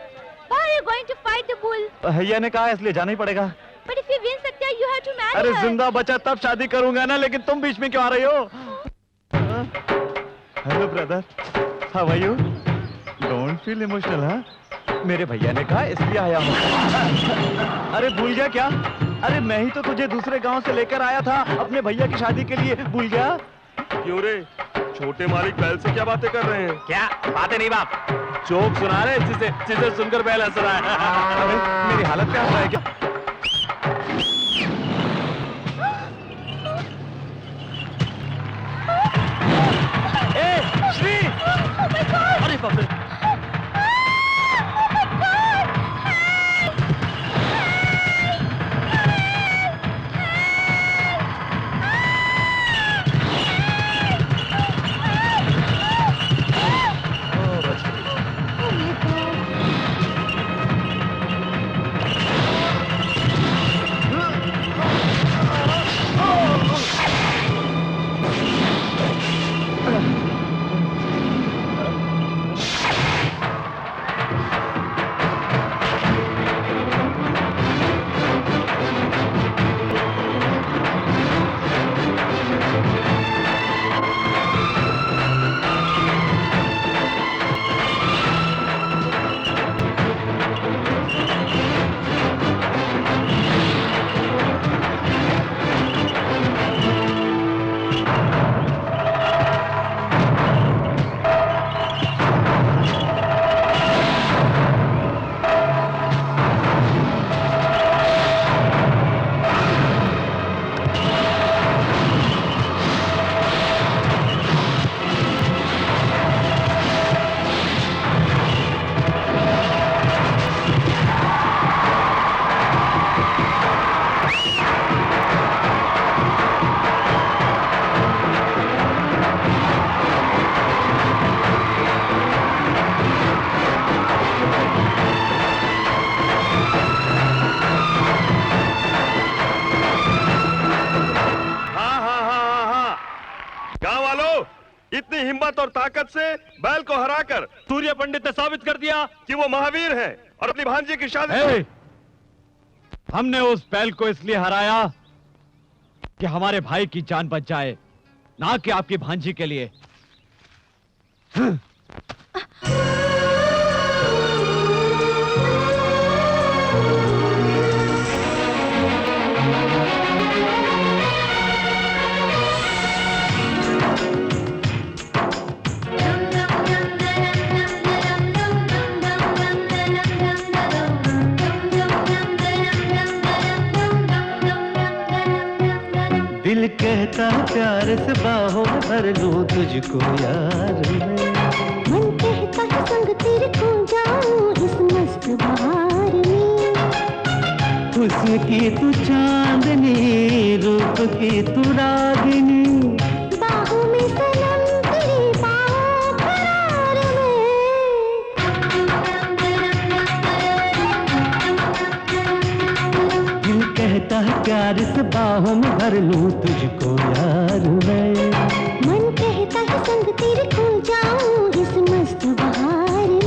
why are you going to fight the bull? भैया ने कहा इसलिए जाना ही पड़ेगा। But if you win, Satya, you have to marry अरे her. जिंदा बचा तब शादी करूंगा ना, लेकिन तुम बीच में क्यों आ रही हो? Hello brother, how are you? Don't feel emotional. हाँ, मेरे भैया ने कहा इसलिए आया हूँ। अरे भूल गया क्या? अरे मैं ही तो तुझे दूसरे गांव से लेकर आया था अपने भैया की शादी के लिए। भूल गया? क्यों रे? छोटे मालिक बैल से क्या बातें कर रहे हैं? क्या बातें नहीं बाप, जोक सुना रहे जिसे सुनकर बैल हंस रहा है। अरे मेरी हालत क्या है क्या? श्री! अरे बाप रे! इतनी हिम्मत और ताकत से बैल को हराकर सूर्य पंडित ने साबित कर दिया कि वो महावीर है और अपनी भांजी की शादी ए, हमने उस बैल को इसलिए हराया कि हमारे भाई की जान बच जाए, ना कि आपकी भांजी के लिए। दिल कहता प्यार से बाहों में भर लूं तुझको यार मैं। मन कहता है संग तेरे खो जाऊं इस मस्त बहार में। हुस्न की तू चांदनी, रूप की तू रागिनी, बाहों में सनम तेरी बाहों करार में। दिल कहता है प्यार से बाहों में भर लूं तुझको यार मैं। मन कहता है संग तेरे खो जाऊं इस मस्त बहार में।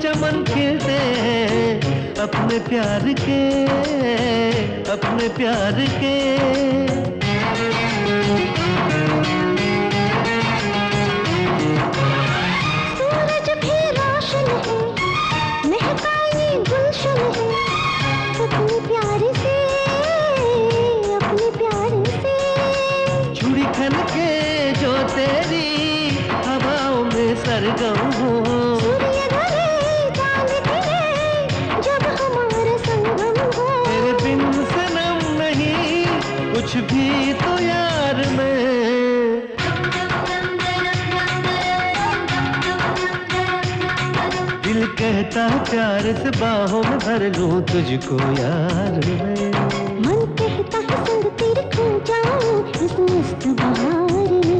चमन खिलते हैं अपने प्यार के, अपने प्यार के। सूरज भी रोशन है, महका ये गुलशन है, अपने प्यार से, अपने प्यार से। चूड़ी खन के जो तेरी हवाओं में सरगम हो, कुछ भी तो यार मैं। दिल कहता प्यार से बाहों में भर लूं तुझको यार मैं। मन कहता है संग तेरे खो जाऊं इस मस्त बहार में।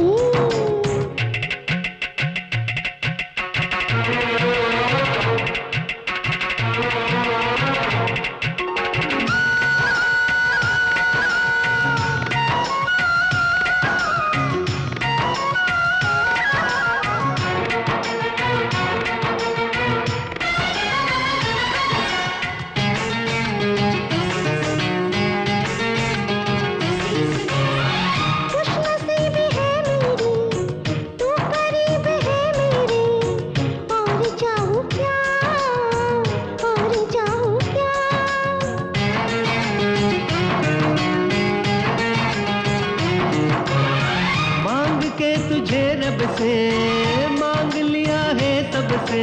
मांग लिया है सबसे,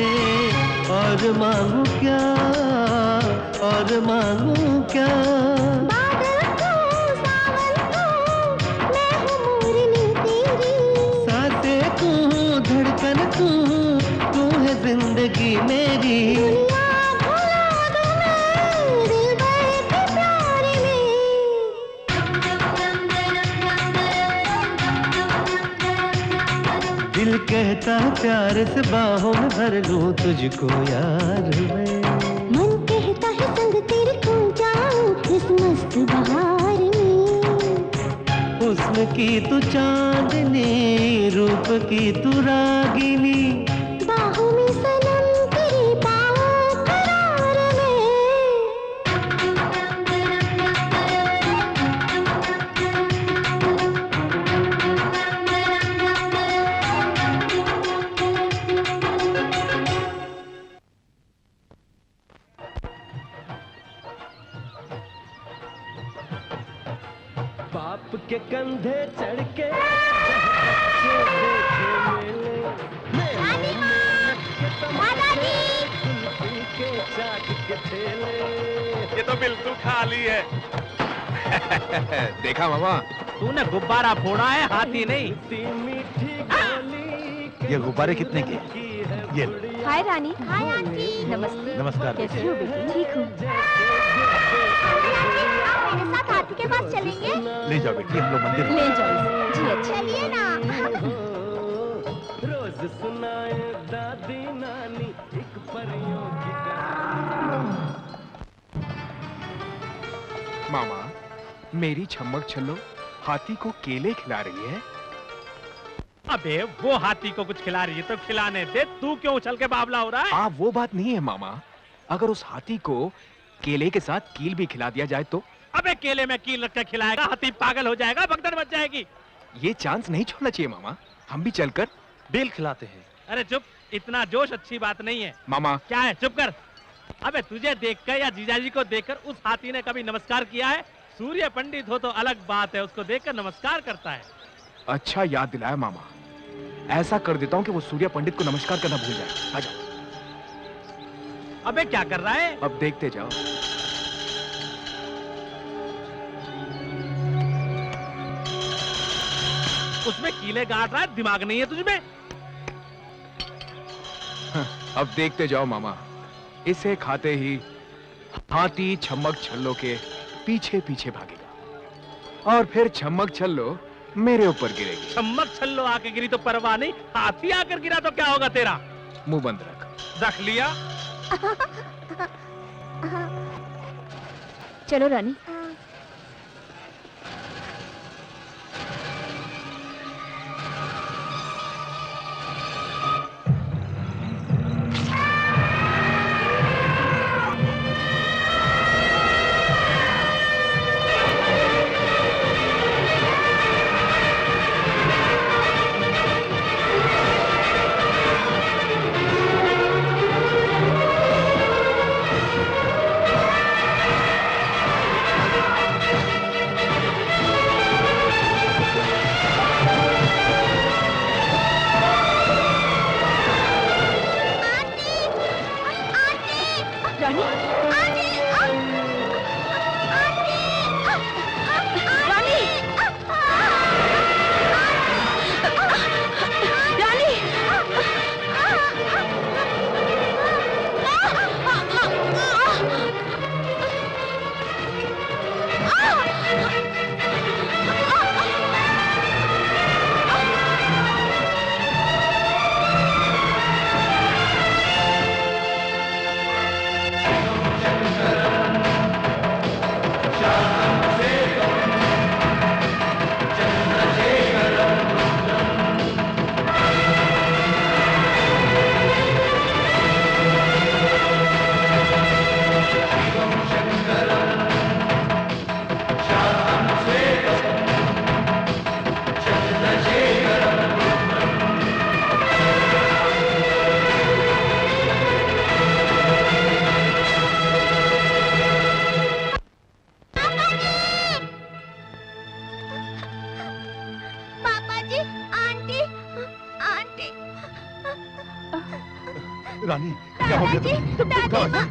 और मांगू क्या, और मांगू क्या। बादल को, सावन को, मैं हूँ मोरनी तेरी। सांसें तू, धड़कन तू है जिंदगी मेरी। दुनिया भुला दूं मैं दिलबर के प्यार में। दिल कहता प्यार से बाहों में भर लूं तुझको यार मैं। मन कहता है संग तेरे खो जाऊं इस मस्त बहार में। हुस्न की तू चांदनी, रूप की तू रागिनी, बाहों में सनम तेरी बाहों करार में। बाप के कंधे चढ़ के ये तो बिल्कुल खाली है। देखा मामा, तूने गुब्बारा फोड़ा है, हाथी नहीं। ये गुब्बारे कितने के हैं? ये लो। हाय रानी। Hi aunty. नमस्ते। नमस्कार कैसे हो बेटी? ठीक हूँ। मेरे साथ हाथी के पास चलेंगे? ले जाओ बेटी, हम लोग मंदिर ले जाओ। जी अच्छा। चलिए ना। रोज सुनाए दादी नानी एक परियों की मामा, मेरी छम्मक छल्लो हाथी को केले खिला रही है। अबे वो हाथी को कुछ खिला रही है तो खिलाने दे, तू क्यों उछल के बावला हो रहा है? वो बात नहीं है मामा, अगर उस हाथी को केले के साथ कील भी खिला दिया जाए तो? अबे केले में कील रख के खिलाएगा, हाथी पागल हो जाएगा, भगदड़ मच जाएगी। ये चांस नहीं छोड़ना चाहिए मामा, हम भी चलकर बेल खिलाते हैं। अरे चुप, इतना जोश अच्छी बात नहीं है। मामा क्या है, चुप कर। अबे तुझे देखकर या जीजाजी को देखकर उस हाथी ने कभी नमस्कार किया है? सूर्य पंडित हो तो अलग बात है, उसको देखकर नमस्कार करता है। अच्छा याद दिलाया मामा, ऐसा कर देता हूँ कि वो सूर्य पंडित को नमस्कार करना भूल जाए। आजा। अबे क्या कर रहा है? अब देखते जाओ। उसमें कीले गाड़ रहा है, दिमाग नहीं है तुझमें? अब देखते जाओ मामा, इसे खाते ही हाथी छम्मक छल्लो के पीछे पीछे भागेगा और फिर छम्मक छल्लो मेरे ऊपर गिरेगी। छम्मक छल्लो आके गिरी तो परवाह नहीं, हाथी आकर गिरा तो क्या होगा तेरा? मुंह बंद रख। रख लिया। चलो रानी। रानी क्या हो गया तुम्हें?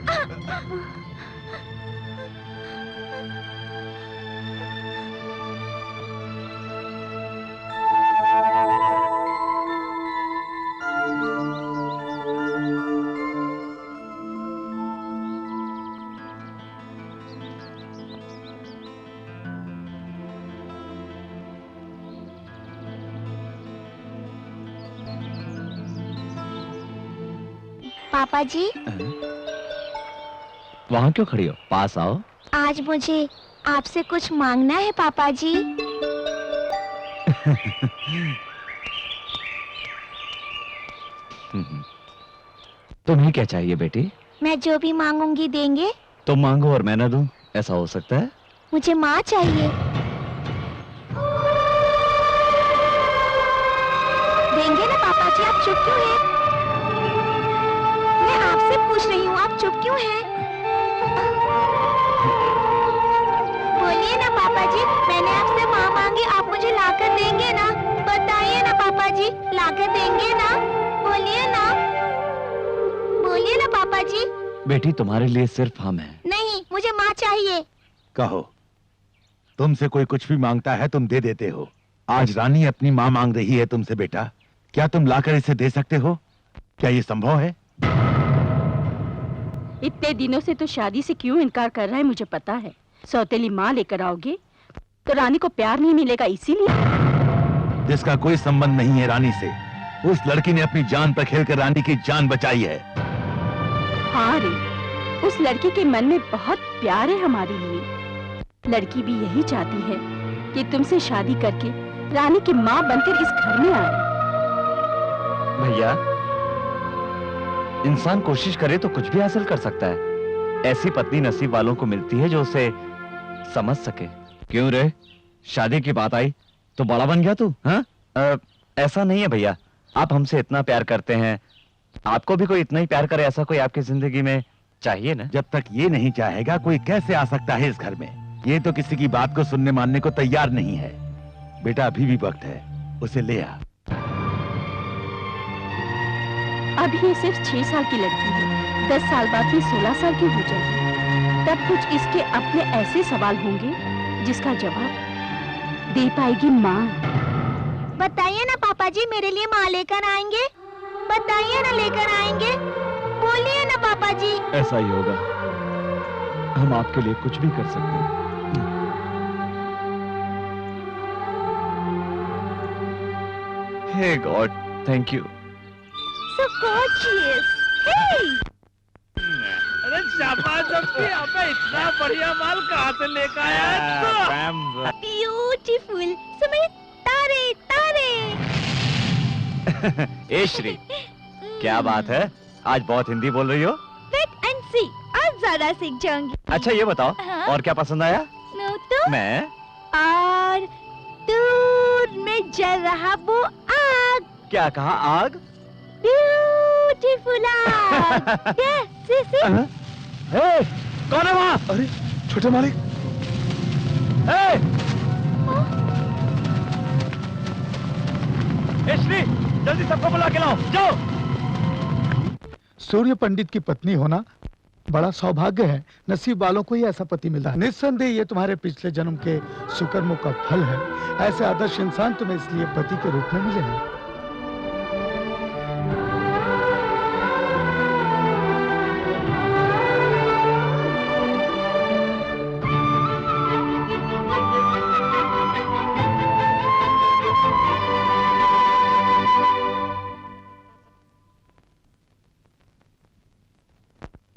पापा जी, वहां क्यों खड़ी हो? पास आओ। आज मुझे आपसे कुछ मांगना है पापा जी। तुम्हें क्या चाहिए बेटी? मैं जो भी मांगूंगी देंगे? तुम मांगो और मैं न दूं, ऐसा हो सकता है? मुझे माँ चाहिए। देंगे ना पापा जी? आप चुप क्यों हैं? मैं आपसे पूछ रही हूँ, आप चुप क्यों हैं? बोलिए ना पापा जी, मैंने आपसे माँ मांगी, आप मुझे लाकर देंगे ना? बताइए ना पापा जी, लाकर देंगे ना? बोलिए ना, बोलिए ना पापा जी। बेटी तुम्हारे लिए सिर्फ हम हैं। नहीं, मुझे माँ चाहिए। कहो तुमसे कोई कुछ भी मांगता है तुम दे देते हो। आज रानी अपनी माँ मांग रही है तुमसे बेटा, क्या तुम लाकर इसे दे सकते हो? क्या ये संभव है? इतने दिनों से तो शादी से क्यों इनकार कर रहा है मुझे पता है। सौतेली माँ लेकर आओगे तो रानी को प्यार नहीं मिलेगा इसीलिए। जिसका कोई संबंध नहीं है रानी से, उस लड़की ने अपनी जान पर खेलकर रानी की जान बचाई है। हाँ रे, उस लड़की के मन में बहुत प्यार है हमारे लिए। लड़की भी यही चाहती है कि तुमसे शादी करके रानी की माँ बनकर इस घर में आए। भैया, इंसान कोशिश करे तो कुछ भी हासिल कर सकता है। ऐसी पत्नी नसीब वालों को मिलती है जो उसे समझ सके। क्यों रे, शादी की बात आई तो बड़ा बन गया तू? हाँ? ऐसा नहीं है भैया, आप हमसे इतना प्यार करते हैं, आपको भी कोई इतना ही प्यार करे ऐसा कोई आपकी जिंदगी में चाहिए ना। जब तक ये नहीं चाहेगा कोई कैसे आ सकता है इस घर में? ये तो किसी की बात को सुनने मानने को तैयार नहीं है। बेटा अभी भी वक्त है, उसे ले आ। अभी ये सिर्फ 6 साल की लड़की है, 10 साल बाद ये 16 साल की हो जाएगी। तब कुछ इसके अपने ऐसे सवाल होंगे जिसका जवाब दे पाएगी माँ। बताइए ना पापा जी, मेरे लिए माँ लेकर आएंगे? बताइए ना लेकर आएंगे? बोलिए ना पापा जी। ऐसा ही होगा, हम आपके लिए कुछ भी कर सकते हैं। Hey God, thank you. So gorgeous. Hey! अरे शाबाश अब्बी, अबे इतना बढ़िया माल कहाँ से लेकर आया? Beautiful. समय तारे तारे। ए श्री, क्या बात है, आज बहुत हिंदी बोल रही हो। Wait and see. आज ज्यादा सीख जाऊंगी। अच्छा ये बताओ, हाँ? और क्या पसंद आया? नो तो मैं और दूर में जल रहा वो आग। क्या कहा? आग? ब्यूटीफुल आग। Yes, see. हे, कौन है वहाँ? अरे छोटे मालिक। श्री, जल्दी सबको बुला के लाओ, जाओ। सूर्य पंडित की पत्नी होना बड़ा सौभाग्य है। नसीब वालों को ही ऐसा पति मिला है। निस्संदेह ये तुम्हारे पिछले जन्म के सुकर्मों का फल है। ऐसे आदर्श इंसान तुम्हें इसलिए पति के रूप में मिले हैं।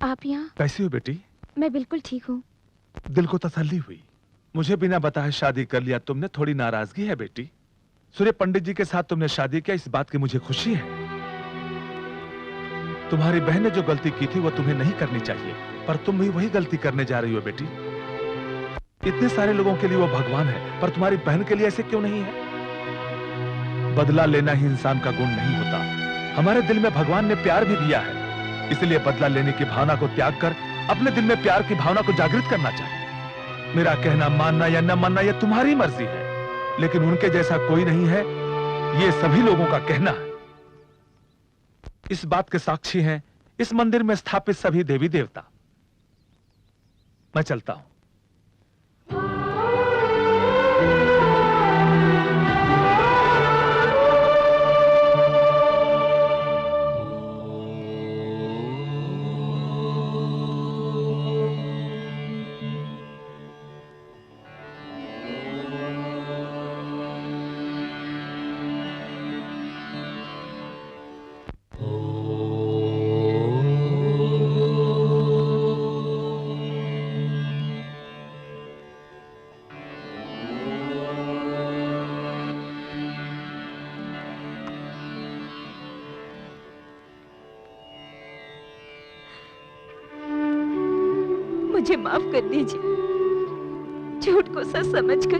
आप यहाँ? कैसी हो बेटी? मैं बिल्कुल ठीक हूँ। दिल को तसल्ली हुई। मुझे बिना बताए शादी कर लिया तुमने, थोड़ी नाराजगी है बेटी? सूर्य पंडित जी के साथ तुमने शादी किया, इस बात की मुझे खुशी है। तुम्हारी बहन ने जो गलती की थी वो तुम्हें नहीं करनी चाहिए, पर तुम भी वही गलती करने जा रही हो बेटी। इतने सारे लोगों के लिए वो भगवान है, पर तुम्हारी बहन के लिए ऐसे क्यों नहीं है? बदला लेना ही इंसान का गुण नहीं होता। हमारे दिल में भगवान ने प्यार भी दिया है, इसलिए बदला लेने की भावना को त्याग कर अपने दिल में प्यार की भावना को जागृत करना चाहिए। मेरा कहना मानना या न मानना यह तुम्हारी मर्जी है, लेकिन उनके जैसा कोई नहीं है, ये सभी लोगों का कहना है। इस बात के साक्षी हैं इस मंदिर में स्थापित सभी देवी देवता। मैं चलता हूं। मुझे माफ कर दीजिए। झूठ को सच समझकर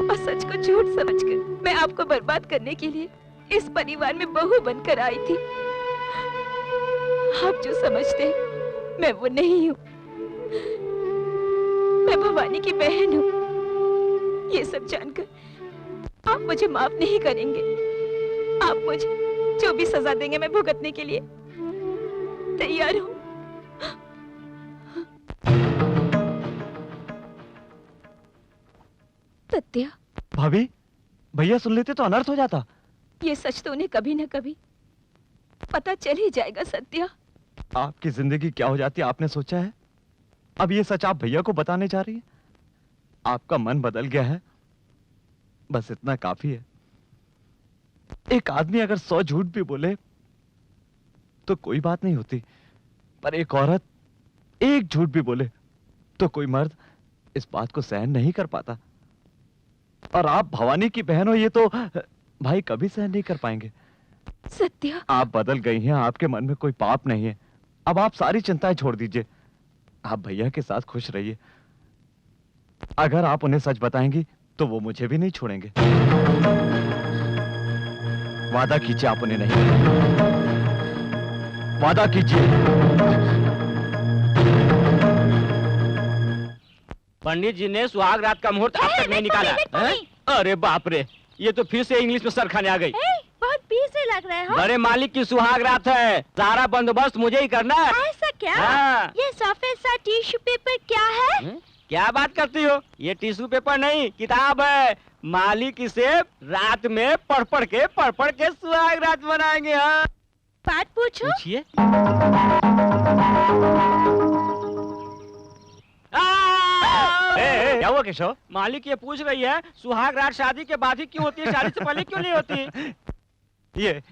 और सच को झूठ समझकर मैं आपको बर्बाद करने के लिए इस परिवार में बहू बनकर आई थी। आप जो समझते हैं मैं वो नहीं हूँ। मैं भवानी की बहन हूँ। ये सब जानकर आप मुझे माफ नहीं करेंगे। आप मुझे जो भी सजा देंगे मैं भुगतने के लिए तैयार हूँ। सत्या, भाभी, भैया सुन लेते तो अनर्थ हो जाता। ये सच तो उन्हें कभी न कभी पता चल ही जाएगा सत्या। आपकी जिंदगी क्या हो जाती आपने सोचा है? अब ये सच आप भैया को बताने जा रही है? आपका मन बदल गया है, बस इतना काफी है। एक आदमी अगर 100 झूठ भी बोले तो कोई बात नहीं होती, पर एक औरत एक झूठ भी बोले तो कोई मर्द इस बात को सहन नहीं कर पाता। और आप भवानी की बहन हो, ये तो भाई कभी सहन नहीं कर पाएंगे। सत्या, आप बदल गई हैं, आपके मन में कोई पाप नहीं है। अब आप सारी चिंताएं छोड़ दीजिए, आप भैया के साथ खुश रहिए। अगर आप उन्हें सच बताएंगी तो वो मुझे भी नहीं छोड़ेंगे। वादा कीजिए आप उन्हें नहीं बताएंगे। वादा कीजिए। पंडित जी ने सुहाग रात का मुहूर्त अब तक नहीं निकाला है? अरे बाप रे, ये तो फिर से इंग्लिश में सर खाने आ गई। बहुत पीस से लग रहा है। हाँ? बड़े मालिक की सुहाग रात है, सारा बंदोबस्त मुझे ही करना है। ऐसा क्या? हाँ। ये सफेद सा टिश्यू पेपर क्या है? क्या बात करती हो? ये टिश्यू पेपर नहीं, किताब है। मालिक इसे रात में पढ़ पढ़ के सुहाग रात बनाएंगे। हाँ, बात पूछो। पूछिए। क्या हुआ केशव? मालिक ये पूछ रही है सुहाग रात शादी के बाद ही क्यों होती है, शादी से पहले क्यों नहीं होती?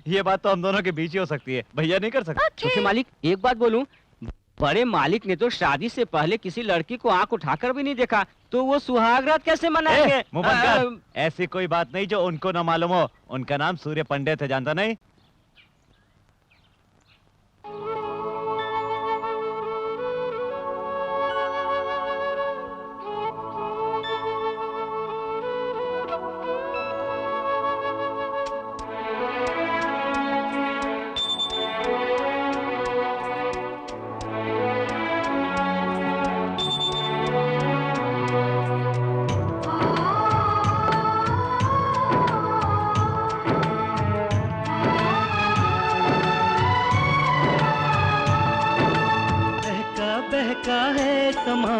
ये बात तो हम दोनों के बीच ही हो सकती है, भैया नहीं कर सकते। छोटे मालिक, एक बात बोलूं, बड़े मालिक ने तो शादी से पहले किसी लड़की को आंख उठाकर भी नहीं देखा, तो वो सुहाग रात कैसे मनाएंगे? मुंह बंद कर। ऐसी कोई बात नहीं जो उनको ना मालूम हो। उनका नाम सूर्य पंडित है, जानता नहीं? बहका है समा,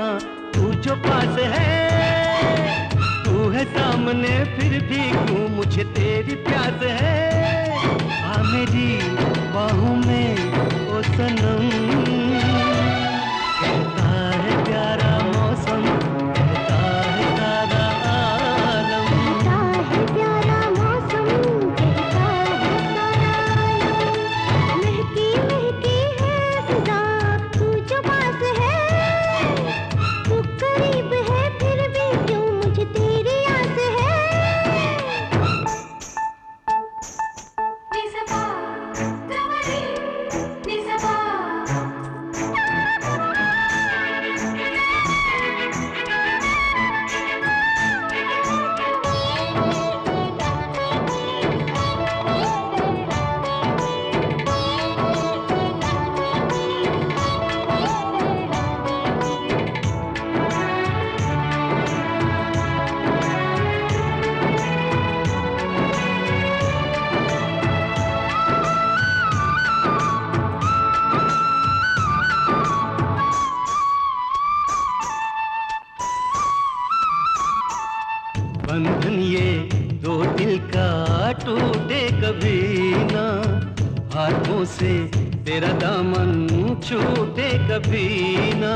तू जो पास है, तू है सामने फिर भी क्यों मुझे तेरी प्यास है। आ मेरी बाहों में ओ सनम, कहता है प्यारा मौसम, कहता है सारा आलम, कहता है प्यारा मौसम, कहता है सारा आलम। महकी महकी है फिजा, तू जो पास है, तू करीब है फिर भी क्यों मुझे तेरी आस है। निसबा कमरी निसबा, बंधन ये दो दिल का टूटे कभी ना, हाथों से तेरा दामन छूटे कभी ना।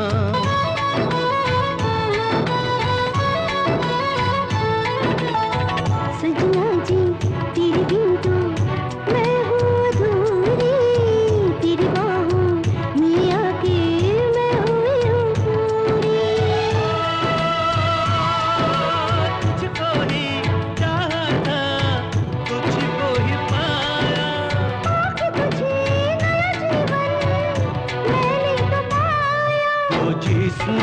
सजना जी तेरी बिन तो मैं हूँ अधूरी, तेरी बाहों में आके मैं हुई हूँ पूरी। तुझको ही चाहा था, तुझको ही पाया, तुझे नया जीवन मैंने तो पाया। तो जिस्म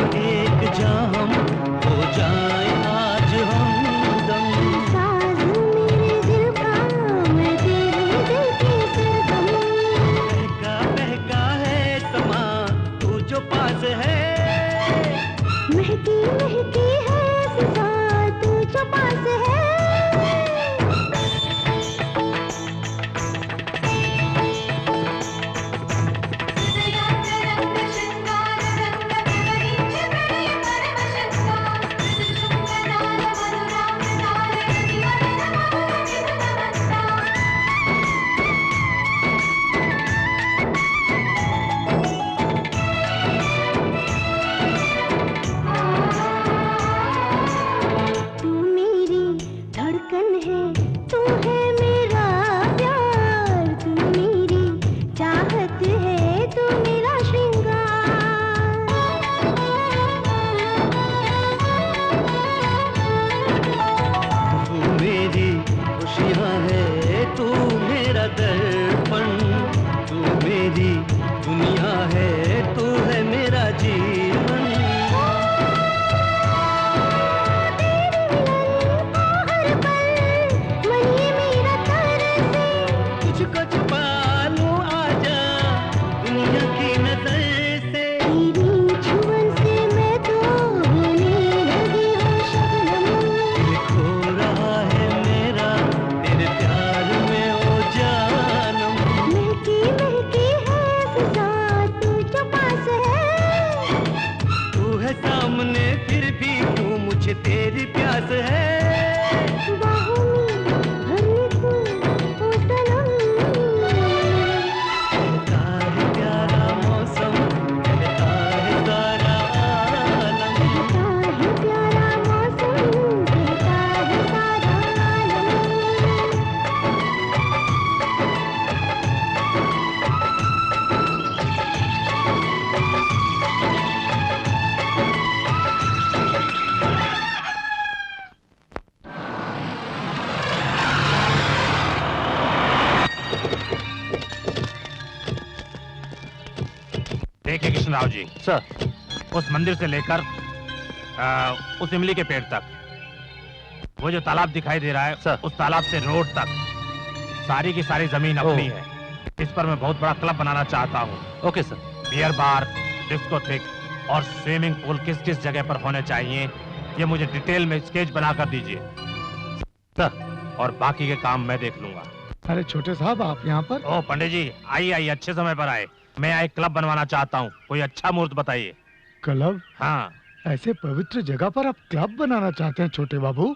मेरा दर्पण, तू मेरी दुनिया है, तू है मेरा जीवन। तुझको छुपा लूं आजा दुनिया की नजर से, तेरी छुअन से मैं तो होने लगी हूँ शबनम। दिल खो रहा है मेरा तेरे प्यार में ओ जानम। महकी महकी है फिजा, तू जो पास है। तू है सामने फिर भी क्यों मुझे तेरी प्यास है। बाहों में भर ले तू ओ सनम। कहता है प्यारा मौसम, कहता है सारा आलम। कहता है प्यारा मौसम, कहता है सारा आलम। देखिए कृष्णराव जी, सर, उस मंदिर से लेकर उस इमली के पेड़ तक, वो जो तालाब दिखाई दे रहा है सर, उस तालाब से रोड तक सारी की सारी जमीन अपनी है। इस पर मैं बहुत बड़ा क्लब बनाना चाहता हूँ। Okay sir. Beer bar, discotheque और स्विमिंग पूल किस किस जगह पर होने चाहिए, ये मुझे डिटेल में स्केच बना कर दीजिए सर। और बाकी के काम मैं देख लूंगा। अरे छोटे साहब, आप यहाँ पर? ओ पंडित जी, आइए आइए, अच्छे समय पर आए। मैं एक क्लब बनवाना चाहता हूँ, कोई अच्छा मुहूर्त बताइए। क्लब? हाँ। ऐसे पवित्र जगह पर आप क्लब बनाना चाहते हैं छोटे बाबू?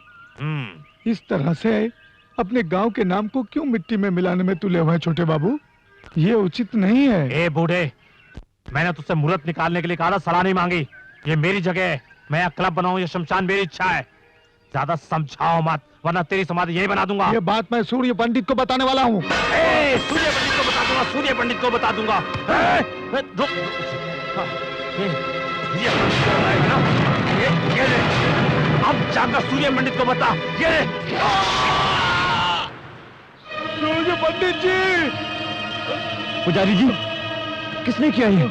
इस तरह से अपने गांव के नाम को क्यों मिट्टी में मिलाने में तुले हुए हैं छोटे बाबू? ये उचित नहीं है। ए बूढ़े, मैंने तुझसे मुहूर्त निकालने के लिए कहा, सलाह नहीं मांगी। ये मेरी जगह है, मैं यहाँ क्लब बनाऊं, ये शमशान मेरी इच्छा है। ज्यादा समझाओ मत, वरना तेरी समाधि यही बना दूंगा। ये बात मैं सूर्य पंडित को बताने वाला हूँ। सूर्य पंडित को बता दूंगा, सूर्य पंडित को बता दूंगा। अब जाकर सूर्य पंडित को बता। ये सूर्य पंडित जी! पुजारी जी, किसने किया ये?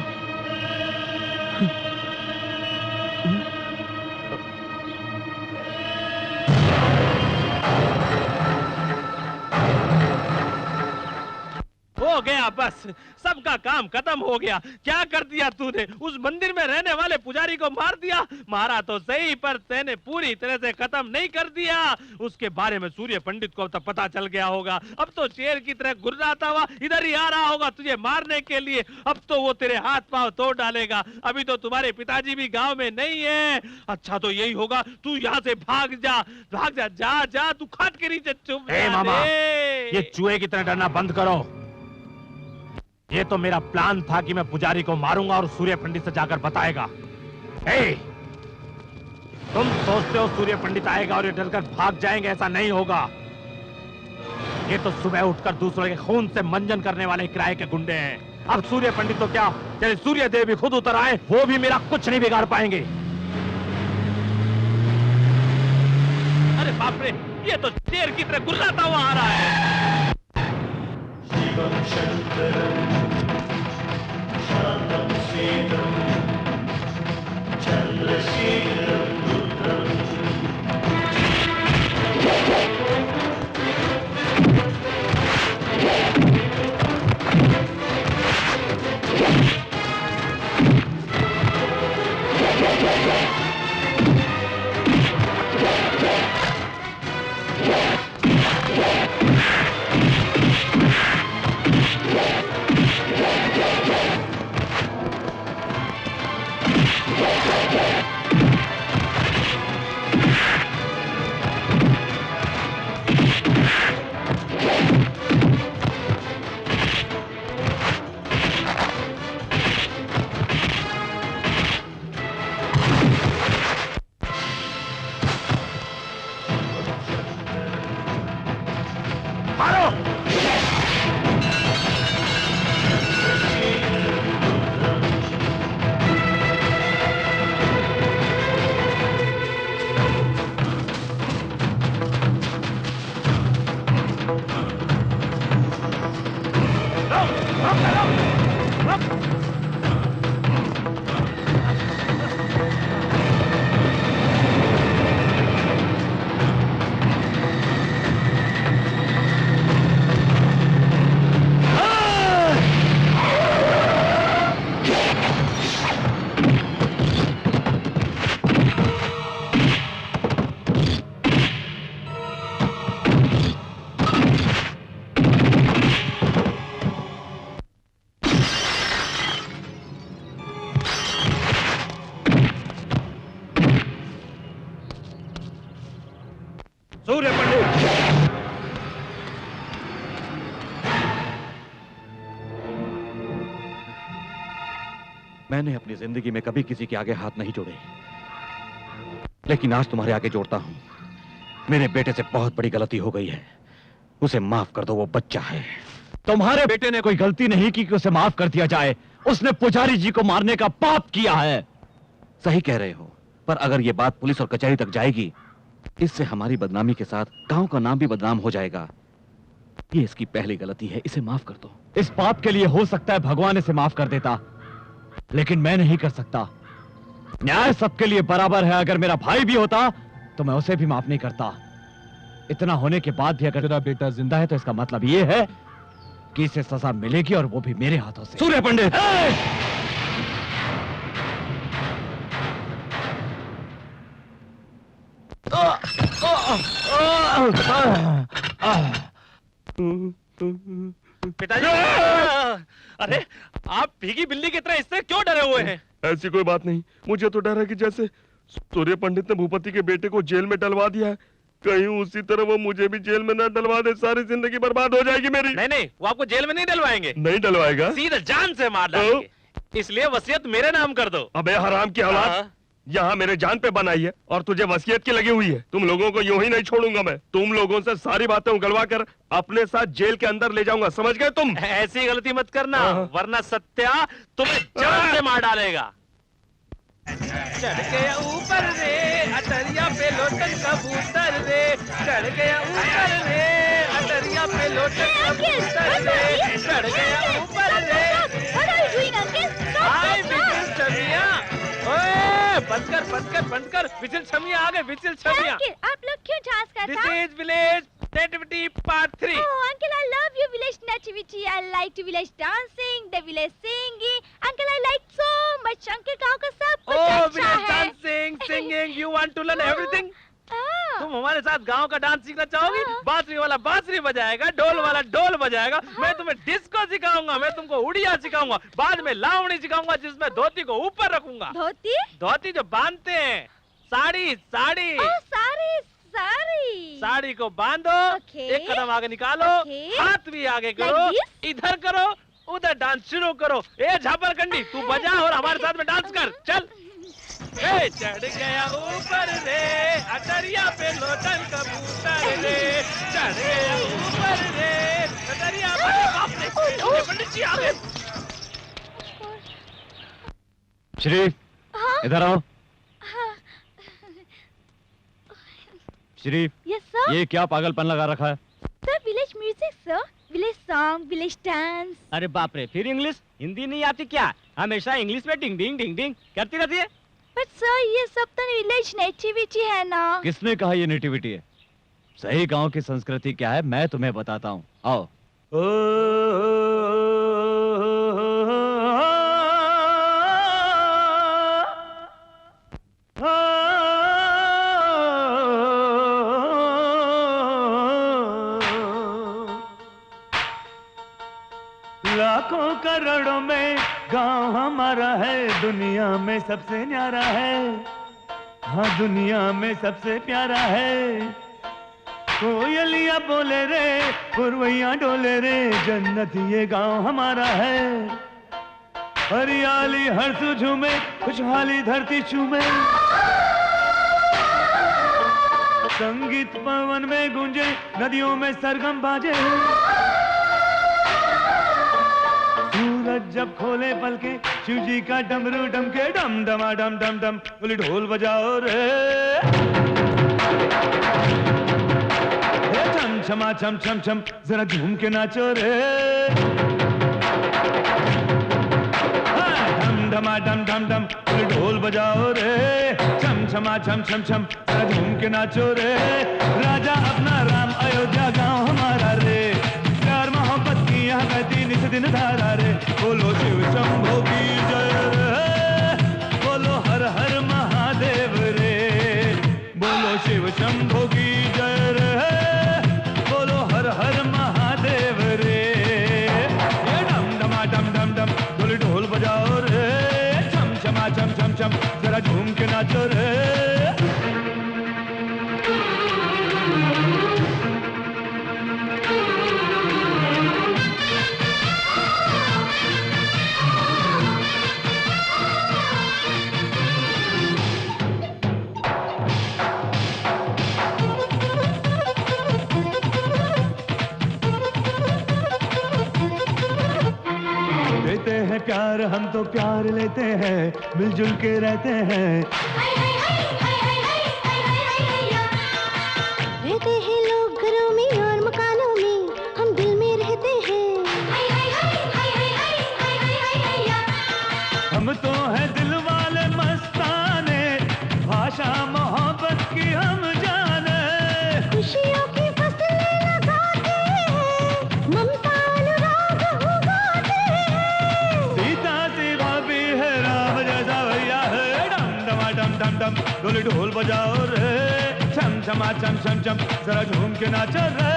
हो गया, बस सबका काम खत्म हो गया। क्या कर दिया तूने? उस मंदिर में रहने वाले पुजारी को मार दिया। मारा तो सही, पर तूने पूरी तरह से खत्म नहीं कर दिया। उसके बारे में सूर्य पंडित को तब पता चल गया होगा। अब तो शेर की तरह गुर्राता हुआ इधर ही आ रहा होगा तुझे मारने के लिए। अब तो वो तेरे हाथ पांव तोड़ डालेगा। अभी तो तुम्हारे पिताजी भी गाँव में नहीं है। अच्छा तो यही होगा, तू यहाँ से भाग जा, भाग जा, जा जा, तू खाट के नीचे चुप जा। मामा, ये चूहे की तरह डरना बंद करो। ये तो मेरा प्लान था कि मैं पुजारी को मारूंगा और सूर्य पंडित से जाकर बताएगा। तुम सोचते हो सूर्य पंडित आएगा और ये डरकर भाग जाएंगे? ऐसा नहीं होगा। ये तो सुबह उठकर दूसरों के खून से मंजन करने वाले किराए के गुंडे हैं। अब सूर्य पंडित तो क्या, चले सूर्य देव भी खुद उतर आए, वो भी मेरा कुछ नहीं बिगाड़ पाएंगे। अरे बाप रे, ये तो शेर की तरह गुर्राता हुआ आ रहा है। शिवं शंकरं शांतं शीतं चन्द्रशेखरं रुद्रम् सूर्य पंडित, मैंने अपनी जिंदगी में कभी किसी के आगे हाथ नहीं जोड़े, लेकिन आज तुम्हारे आगे जोड़ता हूं। मेरे बेटे से बहुत बड़ी गलती हो गई है, उसे माफ कर दो, वो बच्चा है। तुम्हारे बेटे ने कोई गलती नहीं की कि उसे माफ कर दिया जाए। उसने पुजारी जी को मारने का पाप किया है। सही कह रहे हो, पर अगर ये बात पुलिस और कचहरी तक जाएगी, इससे हमारी बदनामी के साथ गांव का नाम भी बदनाम हो जाएगा। ये इसकी पहली गलती है, इसे माफ कर दो। इस पाप के लिए हो सकता है भगवान इसे माफ कर देता, लेकिन मैं नहीं कर सकता। न्याय सबके लिए बराबर है। अगर मेरा भाई भी होता तो मैं उसे भी माफ नहीं करता। इतना होने के बाद भी अगर तेरा बेटा जिंदा है तो इसका मतलब ये है कि इसे सजा मिलेगी, और वो भी मेरे हाथों से। सूर्य पंडित, पिताजी, अरे आप भीगी बिल्ली की तरह इससे क्यों डरे हुए हैं? ऐसी कोई बात नहीं, मुझे तो डर है कि जैसे सूर्य पंडित ने भूपति के बेटे को जेल में डलवा दिया है, कहीं उसी तरह वो मुझे भी जेल में न डलवा दे। सारी जिंदगी बर्बाद हो जाएगी मेरी। नहीं नहीं, वो आपको जेल में नहीं डलवाएंगे। नहीं डलवाएगा, सीधा जान से मार डालेंगे। इसलिए वसीयत मेरे नाम कर दो। अबे हराम की औलाद, यहाँ मेरे जान पे बनाई है और तुझे वसीयत की लगी हुई है। तुम लोगों को यूं ही नहीं छोड़ूंगा मैं। तुम लोगों से सारी बातें उगलवा कर अपने साथ जेल के अंदर ले जाऊंगा, समझ गए तुम? ऐसी गलती मत करना, वरना सत्या तुम्हें जान से मार डालेगा। चढ़ गया ऊपर रे अटरिया पे लोटन कबूतर रे, चढ़ गया ऊपर रे अटरिया पे लोटन कबूतर रे, चढ़ गया ऊपर रे। हाय विजिल छमिया, ओए बंद कर विजिल छमिया आ गए, विजिल छमिया। आप लोग क्यों डांस करते हैं? This is village nativity part 3। Oh, uncle, I love your village nativity. I like to village dancing, the village singing. Uncle, I like so much. Uncle, गाँव का सब कुछ Oh, अच्छा village है। dancing, singing, you want to learn everything? हाँ। तुम हमारे साथ गांव का डांस सीखना चाहोगी? बांसुरी वाला बांसुरी बजाएगा, ढोल वाला ढोल बजाएगा। मैं तुम्हें डिस्को सिखाऊंगा, मैं तुमको उड़िया सिखाऊंगा, बाद में लावणी सिखाऊंगा जिसमें धोती को ऊपर रखूंगा। धोती? धोती जो बांधते हैं, साड़ी साड़ी। साड़ी साड़ी को बांधो, एक कदम आगे निकालो, हाथ भी आगे करो, इधर करो, उधर डांस शुरू करो। ए झापरकंडी, तू बजा और हमारे साथ में डांस कर, चल। ए चढ़ गया ऊपर रे अटरिया पे लोटन कबूतर रे, चढ़ गया ऊपर रे अटरिया पे। बाप रे, पंडित जी आ गए। श्री, इधर आओ। Shri, yes sir. ये क्या पागलपन लगा रखा है? Sir village music sir, village song, village dance. अरे बाप रे, फिर इंग्लिश? हिंदी नहीं आती क्या? हमेशा इंग्लिश में डिंग डिंग डिंग डिंग करती रहती है। बट सर ये सब तो विलेज नेटिविटी है ना। किसने कहा ये नेटिविटी है? सही गांव की संस्कृति क्या है मैं तुम्हें बताता हूँ, आओ। लाखों करोड़ों में गांव हमारा है, दुनिया में सबसे न्यारा है। हाँ दुनिया में सबसे प्यारा है। कोयलिया बोले रे, पुरवैया डोले रे, जन्नत ये गांव हमारा है। हरियाली हर झूमे, खुशहाली धरती चूमे, संगीत पवन में गूंजे, नदियों में सरगम बाजे। सूरज जब खोले पलके, शिव जी का डमरू डमके, डम डमा डम डम डम, बोले ढोल बजाओ रे। छम छमा छम छम छम, जरा झूम के नाचो रे। डमा डम डम डम बोले ढोल बजाओ रे, छम छमा छम छम छम जरा झूम के नाचो रे। राजा अपना राम अयोध्या गांव हमारा रे, प्यार मोहब्बत की यहाँ बहती नित दिन धारा रे। बोलो शिव शंभो की जय रे, बोलो हर हर महादेव रे, बोलो शिव शंभो की जय रे, बोलो हर हर महादेव रे। ये डम डमा डम डम डम बोले ढोल बजाओ रे, छम छमा छम छम छम जरा झूम के नाचो रे। देते हैं प्यार हम तो प्यार लेते हैं, मिलजुल के रहते हैं। रहते हैं लोग घरों में और मकानों में, हम दिल में रहते हैं। हम तो हैं दिल वाले मस्ताने, भाषा मोहब्बत की हम जाने। खुशियों की फसलें लगाते हैं, ममता अनुराग उगाते हैं। सीता सीधा भी है, राम जैसा भैया है। डम डमा डम डम डम ढोल ढोल बजाओ रे, छम छमा छम छम छम जरा झूम के नाचो रे।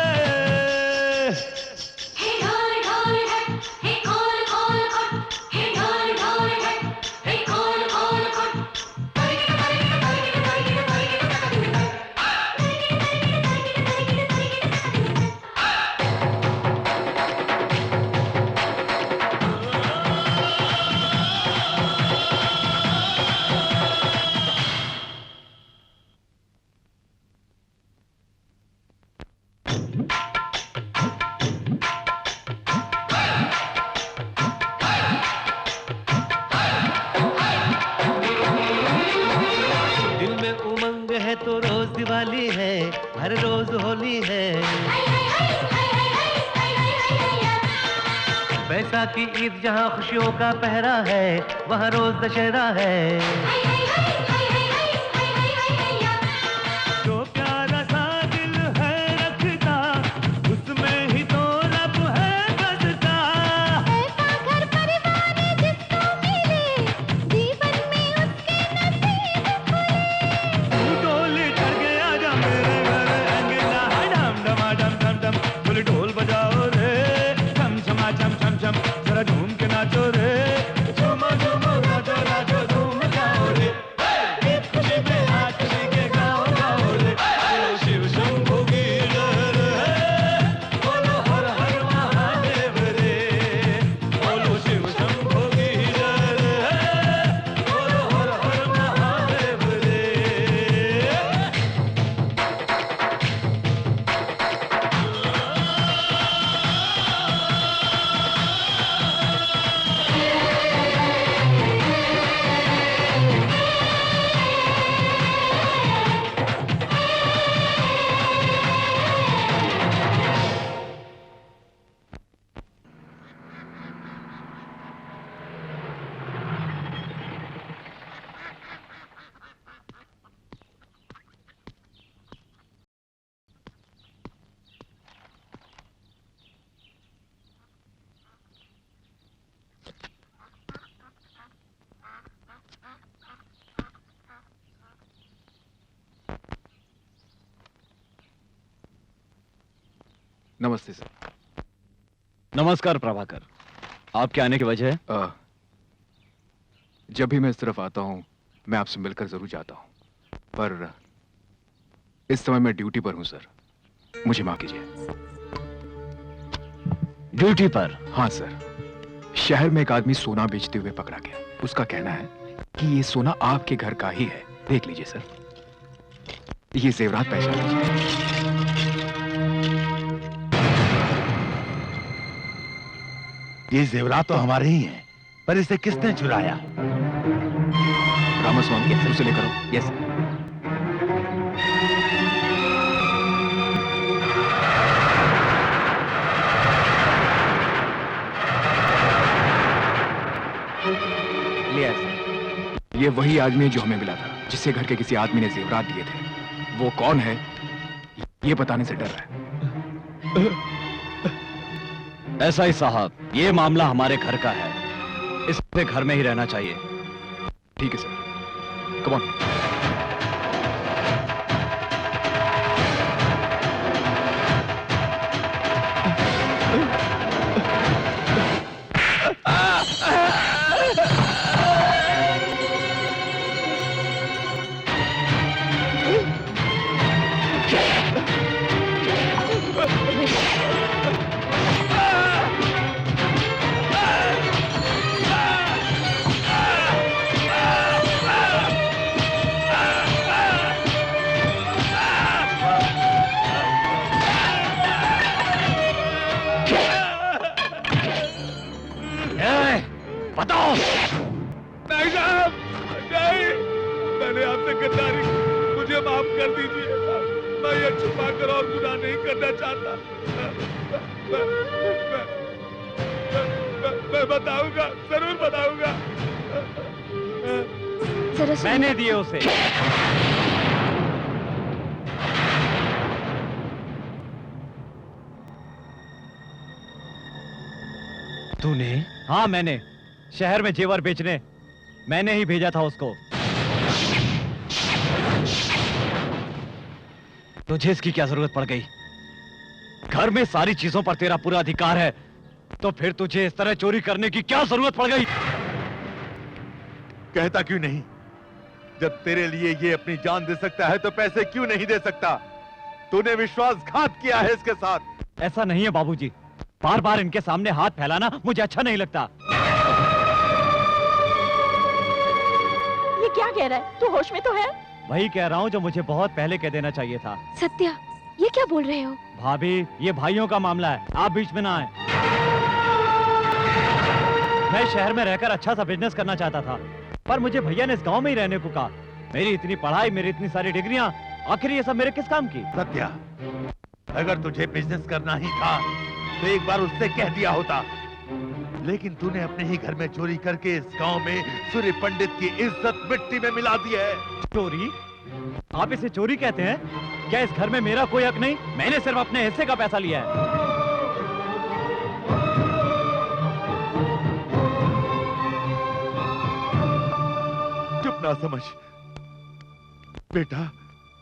दिल में उमंग है तो रोज दिवाली है, हर रोज होली है। बैसाखी ईद जहाँ खुशियों का पहरा है, वहाँ रोज दशहरा है। जो प्यारा सा दिल है रखता, उसमें ही तो लब है बसता। ऐसा घर परिवार जिसको मिले, जीवन में उसके नसीब खुले। तू डोली चढ़ के आजा मेरे घर अंगना। डम डमा डम डम डम बोले ढोल बजाओ रे, छम छमा छम छम छम जरा झूम के नाचो रे। झूमो झूमो नाचो नाचो झूम जाओ रे, एक खुशी में आज खुशी के गाओ गाओ रे। बोलो शिव शंभो की जय रे, बोलो हर हर महादेव रे, बोलो शिव शंभो की जय रे, बोलो हर हर महादेव रे। नमस्ते सर। नमस्कार प्रभाकर, आपके आने की वजह है? जब भी मैं इस तरफ आता हूं, मैं आपसे मिलकर जरूर जाता हूं, पर इस समय मैं ड्यूटी पर हूं सर, मुझे माफ कीजिए। ड्यूटी पर? हाँ सर, शहर में एक आदमी सोना बेचते हुए पकड़ा गया। उसका कहना है कि ये सोना आपके घर का ही है। देख लीजिए सर, ये जेवरात पहचान लीजिए। ये जेवरात तो हमारे ही हैं, पर इसे किसने चुराया? रामास्वामी के उसे लेकर आओ। Yes sir. लिया ऐसे? ये वही आदमी है जो हमें मिला था, जिससे घर के किसी आदमी ने जेवरात दिए थे। वो कौन है ये बताने से डर रहा है। ऐसा ही साहब, ये मामला हमारे घर का है, इसे घर में ही रहना चाहिए। ठीक है सर, कम ऑन। बताओ। नहीं साहब, नहीं, मैंने आपसे गद्दारी, मुझे माफ कर दीजिए। मैं ये छुपा कर और गुनाह नहीं करना चाहता। मैं बताऊंगा, जरूर बताऊंगा। मैंने दिए उसे। तूने? हाँ मैंने। शहर में जेवर बेचने मैंने ही भेजा था उसको। तुझे इसकी क्या जरूरत पड़ गई? घर में सारी चीजों पर तेरा पूरा अधिकार है, तो फिर तुझे इस तरह चोरी करने की क्या जरूरत पड़ गई? कहता क्यों नहीं? जब तेरे लिए ये अपनी जान दे सकता है तो पैसे क्यों नहीं दे सकता? तूने विश्वासघात किया है इसके साथ। ऐसा नहीं है बाबूजी, बार बार इनके सामने हाथ फैलाना मुझे अच्छा नहीं लगता। ये क्या कह रहा है? तू होश में तो है? वही कह रहा हूँ जो मुझे बहुत पहले कह देना चाहिए था। सत्या, ये क्या बोल रहे हो? भाभी, ये भाइयों का मामला है, आप बीच में ना आए। मैं शहर में रहकर अच्छा सा बिजनेस करना चाहता था, पर मुझे भैया ने इस गांव में ही रहने को कहा। मेरी इतनी पढ़ाई, मेरी इतनी सारी डिग्रियां, आखिर ये सब मेरे किस काम की? सत्या, अगर तुझे बिजनेस करना ही था तो एक बार उससे कह दिया होता, लेकिन तूने अपने ही घर में चोरी करके इस गांव में सूर्य पंडित की इज्जत मिट्टी में मिला दी है। चोरी? आप इसे चोरी कहते हैं? क्या इस घर में मेरा कोई हक नहीं? मैंने सिर्फ अपने हिस्से का पैसा लिया है। चुप ना समझ बेटा,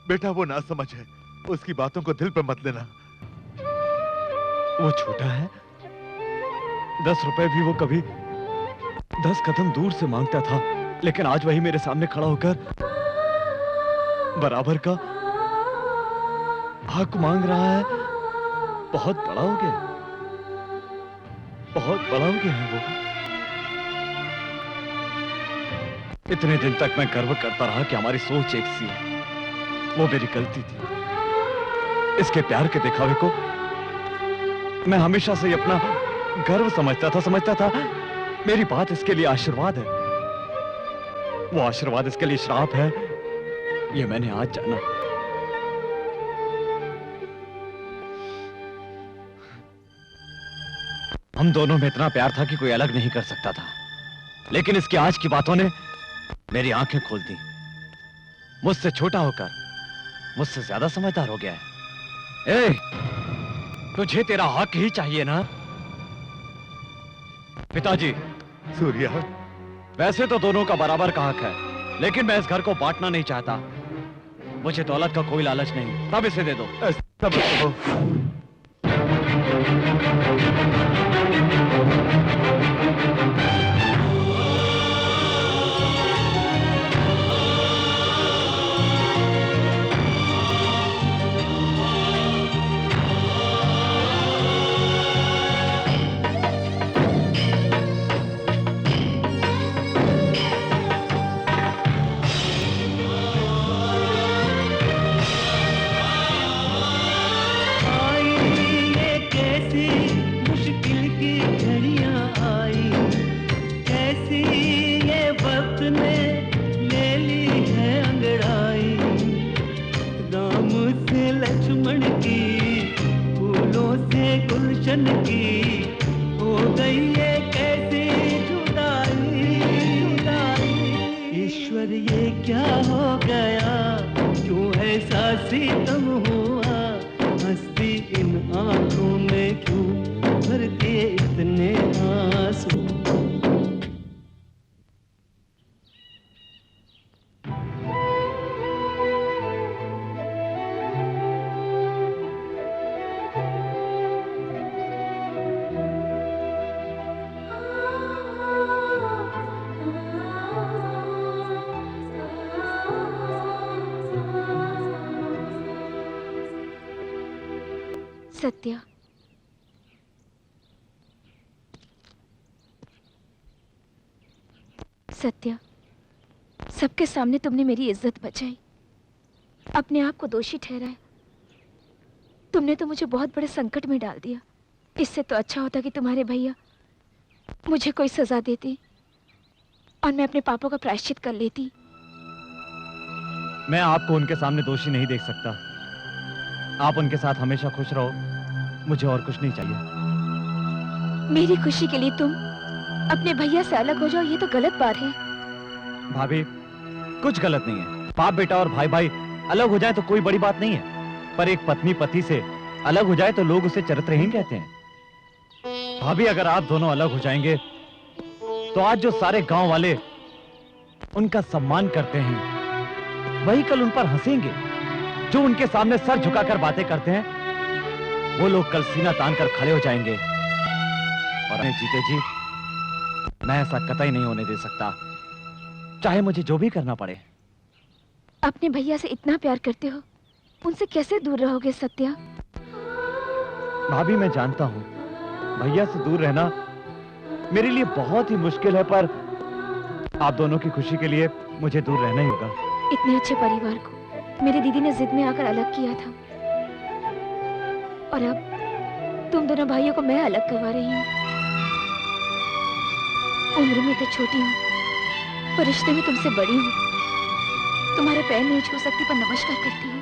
बेटा वो ना समझ है, उसकी बातों को दिल पर मत लेना। वो छोटा है, 10 रुपए भी वो कभी 10 कदम दूर से मांगता था, लेकिन आज वही मेरे सामने खड़ा होकर बराबर का हक मांग रहा है। बहुत बड़ा हो गया, बहुत बड़ा हो गया है वो। इतने दिन तक मैं गर्व करता रहा कि हमारी सोच एक सी है, वो मेरी गलती थी। इसके प्यार के दिखावे को मैं हमेशा से अपना गर्व समझता था। मेरी बात इसके लिए आशीर्वाद है, वो आशीर्वाद इसके लिए श्राप है, ये मैंने आज जाना। हम दोनों में इतना प्यार था कि कोई अलग नहीं कर सकता था, लेकिन इसकी आज की बातों ने मेरी आंखें खोल दी। मुझसे छोटा होकर मुझसे ज्यादा समझदार हो गया है। ए, तुझे तेरा हक ही चाहिए ना? पिताजी। सूर्या, वैसे तो दोनों का बराबर का हक है, लेकिन मैं इस घर को बांटना नहीं चाहता। मुझे दौलत का कोई लालच नहीं, तब इसे दे दो। की हो गई है कैसी जुदाई, जुदाई। क्या हो गया, क्यों ऐसा सितम हुआ, हंसती इन आंखों में क्यों भरते इतने आंसू। सत्या, सत्या, सबके सामने तुमने मेरी इज्जत बचाई, अपने आप को दोषी ठहराया। तुमने तो मुझे बहुत बड़े संकट में डाल दिया। इससे तो अच्छा होता कि तुम्हारे भैया मुझे कोई सजा देती और मैं अपने पापों का प्रायश्चित कर लेती। मैं आपको उनके सामने दोषी नहीं देख सकता। आप उनके साथ हमेशा खुश रहो, मुझे और कुछ नहीं चाहिए। मेरी खुशी के लिए तुम अपने भैया से अलग हो जाओ, ये तो गलत बात है। भाभी, कुछ गलत नहीं है। बाप बेटा और भाई भाई अलग हो जाए तो कोई बड़ी बात नहीं है, पर एक पत्नी पति से अलग हो जाए तो लोग उसे चरित्रहीन कहते हैं। भाभी, अगर आप दोनों अलग हो जाएंगे तो आज जो सारे गांव वाले उनका सम्मान करते हैं वही कल उन पर हंसेंगे। जो उनके सामने सर झुकाकर बातें करते हैं वो लोग कल सीना तान कर खड़े हो जाएंगे। और जीते जी मैं ऐसा कतई नहीं होने दे सकता, चाहे मुझे जो भी करना पड़े। अपने भैया से इतना प्यार करते हो, उनसे कैसे दूर रहोगे सत्या? भाभी, मैं जानता हूं भैया से दूर रहना मेरे लिए बहुत ही मुश्किल है, पर आप दोनों की खुशी के लिए मुझे दूर रहना ही होगा। इतने अच्छे परिवार को मेरी दीदी ने जिद में आकर अलग किया था, और अब तुम दोनों भाइयों को मैं अलग करवा रही हूँ। उम्र में तो छोटी हूँ, पर रिश्ते में तुमसे बड़ी हूँ। तुम्हारे पैर नहीं छू सकती, पर नमस्कार करती हूँ।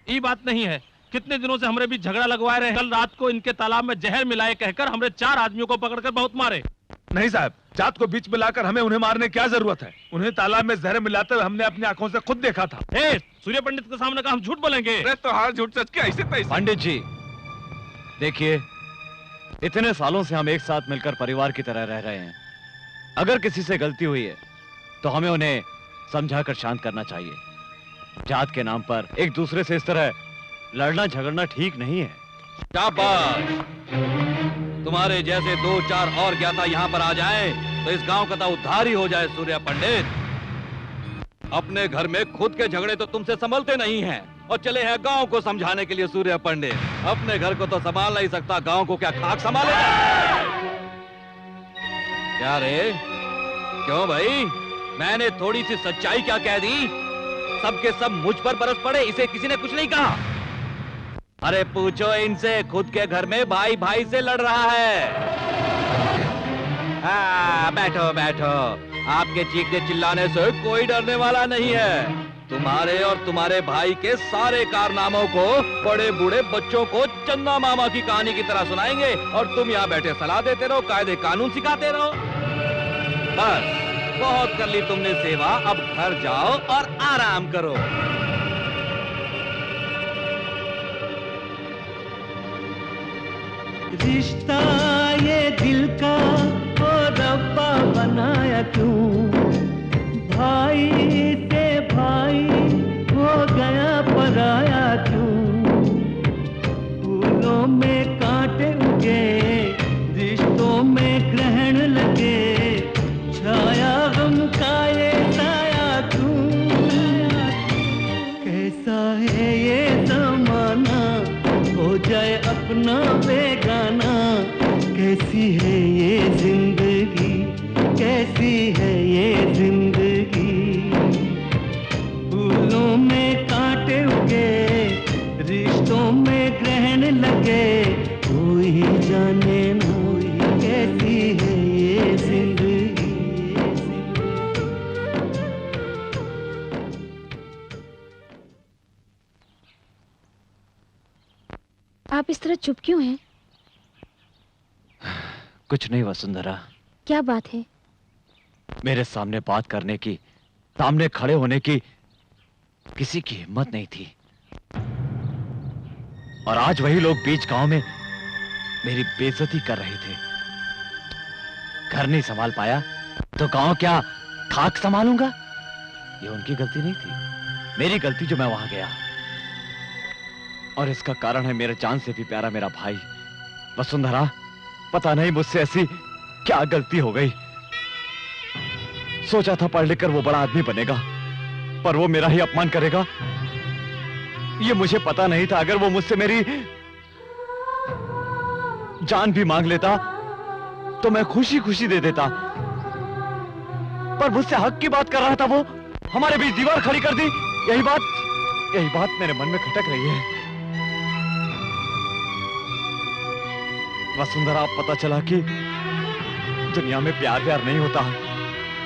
ये बात नहीं है। कितने दिनों से हमरे बीच झगड़ा लगवाए रहे। कल रात को इनके तालाब में जहर मिलाए कहकर हमरे 4 आदमियों को पकड़कर बहुत मारे। नहीं साहब, जात को बीच में लाकर हमें उन्हें मारने की क्या जरूरत है? उन्हें तालाब में जहर मिलाते हुए हमने अपनी आंखों से खुद देखा था। सूर्य पंडित के सामने का हम झूठ बोलेंगे? अरे तो हार झूठ सच के ऐसे तैसे। पंडित जी देखिए, इतने सालों से हम एक साथ मिलकर परिवार की तरह रह रहे हैं। अगर किसी से गलती हुई है तो हमें उन्हें समझाकर शांत करना चाहिए। जात के नाम पर एक दूसरे से इस तरह लड़ना झगड़ना ठीक नहीं है। शाबाश! तुम्हारे जैसे 2-4 और ज्ञाता यहाँ पर आ जाएं, तो इस गांव का तो उद्धार ही हो जाए। सूर्य पंडित, अपने घर में खुद के झगड़े तो तुमसे संभलते नहीं हैं, और चले हैं गांव को समझाने के लिए। सूर्य पंडित अपने घर को तो संभाल नहीं सकता, गांव को क्या खाक संभालेगा? क्या रे, क्यों भाई? मैंने थोड़ी सी सच्चाई क्या कह दी? सबके सब मुझ पर बरस पड़े, इसे किसी ने कुछ नहीं कहा। अरे पूछो इनसे, खुद के घर में भाई भाई से लड़ रहा है। हाँ, बैठो बैठो, आपके चीखने चिल्लाने से कोई डरने वाला नहीं है। तुम्हारे और तुम्हारे भाई के सारे कारनामों को बड़े बूढ़े बच्चों को चंदा मामा की कहानी की तरह सुनाएंगे, और तुम यहाँ बैठे सलाह देते रहो, कायदे कानून सिखाते रहो। बस बहुत कर ली तुमने सेवा, अब घर जाओ और आराम करो। रिश्ता ये दिल का ओ रब्बा बनाया क्यों, भाई से भाई हो गया पराया क्यों। फूलों में कांटे उगे, रिश्तों में ग्रहण लगे, छाया गम का ये साया क्यों। कैसा है ये जमाना, हो जाए अपना बेगाना। कैसी है ये जिंदगी, कैसी है ये जिंदगी। फूलों में कांटे उगे, रिश्तों में ग्रहण लगे, कोई जाने ना कैसी है ये जिंदगी। आप इस तरह चुप क्यों हैं? कुछ नहीं वसुंधरा, क्या बात है? मेरे सामने बात करने की, सामने खड़े होने की किसी की हिम्मत नहीं थी। और आज वही लोग बीच गांव में मेरी बेइज्जती कर रहे थे। घर नहीं संभाल पाया तो गांव क्या खाक संभालूंगा? ये उनकी गलती नहीं थी, मेरी गलती जो मैं वहां गया। और इसका कारण है मेरे जान से भी प्यारा मेरा भाई। वसुंधरा, पता नहीं मुझसे ऐसी क्या गलती हो गई। सोचा था पढ़ लिखकर वो बड़ा आदमी बनेगा, पर वो मेरा ही अपमान करेगा। ये मुझे पता नहीं था। अगर वो मुझसे मेरी जान भी मांग लेता तो मैं खुशी खुशी दे देता, पर मुझसे हक की बात कर रहा था वो। हमारे बीच दीवार खड़ी कर दी। यही बात मेरे मन में खटक रही है। वसुंधरा, पता चला कि दुनिया में प्यार प्यार नहीं होता,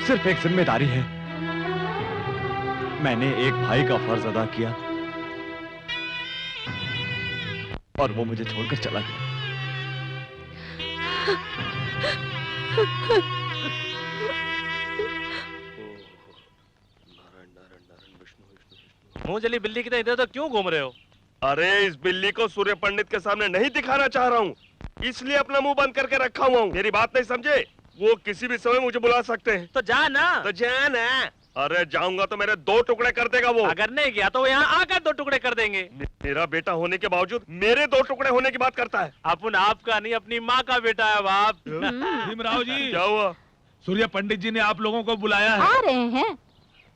सिर्फ एक जिम्मेदारी है। मैंने एक भाई का फर्ज अदा किया और वो मुझे छोड़कर चला गया। मुंह जली बिल्ली की तरह इधर तो क्यों घूम रहे हो? अरे इस बिल्ली को सूर्य पंडित के सामने नहीं दिखाना चाह रहा हूँ, इसलिए अपना मुंह बंद करके रखा हुआ हूँ। मेरी बात नहीं समझे? वो किसी भी समय मुझे बुला सकते हैं। तो जा ना। तो जा ना। अरे जाऊंगा तो मेरे 2 टुकड़े कर देगा वो। अगर नहीं गया तो वो यहाँ आकर 2 टुकड़े कर देंगे। मेरा बेटा होने के बावजूद मेरे 2 टुकड़े होने की बात करता है। अपन आपका नहीं, अपनी माँ का बेटा है बाप। भीमराव जी, क्या हुआ? सूर्य पंडित जी ने आप लोगों को बुलाया है। आ रहे हैं,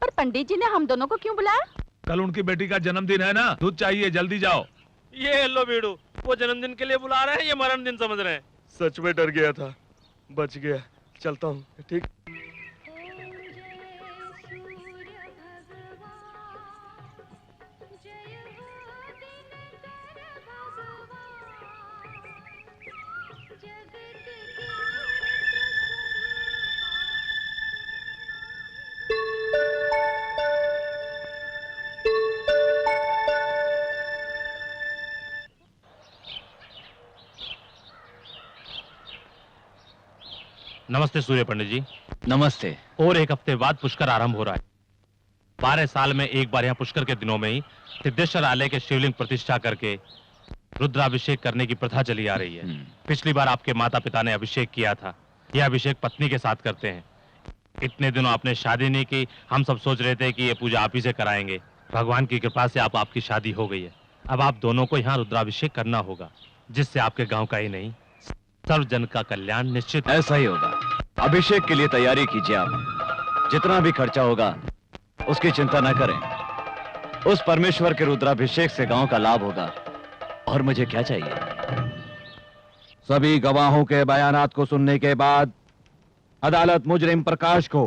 पर पंडित जी ने हम दोनों को क्यों बुलाया? कल उनकी बेटी का जन्मदिन है ना, दूध चाहिए, जल्दी जाओ। ये लो बीड़ू, वो जन्मदिन के लिए बुला रहे हैं, ये मरण दिन समझ रहे हैं। सच में डर गया था, बच गया। चलता हूँ। ठीक। नमस्ते सूर्य पंडित जी। नमस्ते। और एक हफ्ते बाद पुष्कर आरंभ हो रहा है। 12 साल में एक बार यहाँ पुष्कर के दिनों में ही सिद्धेश्वर आलय के शिवलिंग प्रतिष्ठा करके रुद्राभिषेक करने की प्रथा चली आ रही है। पिछली बार आपके माता पिता ने अभिषेक किया था, यह अभिषेक पत्नी के साथ करते हैं। इतने दिनों आपने शादी नहीं की, हम सब सोच रहे थे कि ये पूजा आप ही से कराएंगे। भगवान की कृपा से आपकी शादी हो गई है। अब आप दोनों को यहाँ रुद्राभिषेक करना होगा, जिससे आपके गाँव का ही नहीं सर्व जन का कल्याण निश्चित। ऐसा ही होगा। अभिषेक के लिए तैयारी कीजिए आप। जितना भी खर्चा होगा उसकी चिंता न करें। उस परमेश्वर के रुद्राभिषेक से गांव का लाभ होगा। और मुझे क्या चाहिए? सभी गवाहों के बयानात को सुनने के बाद अदालत मुजरिम प्रकाश को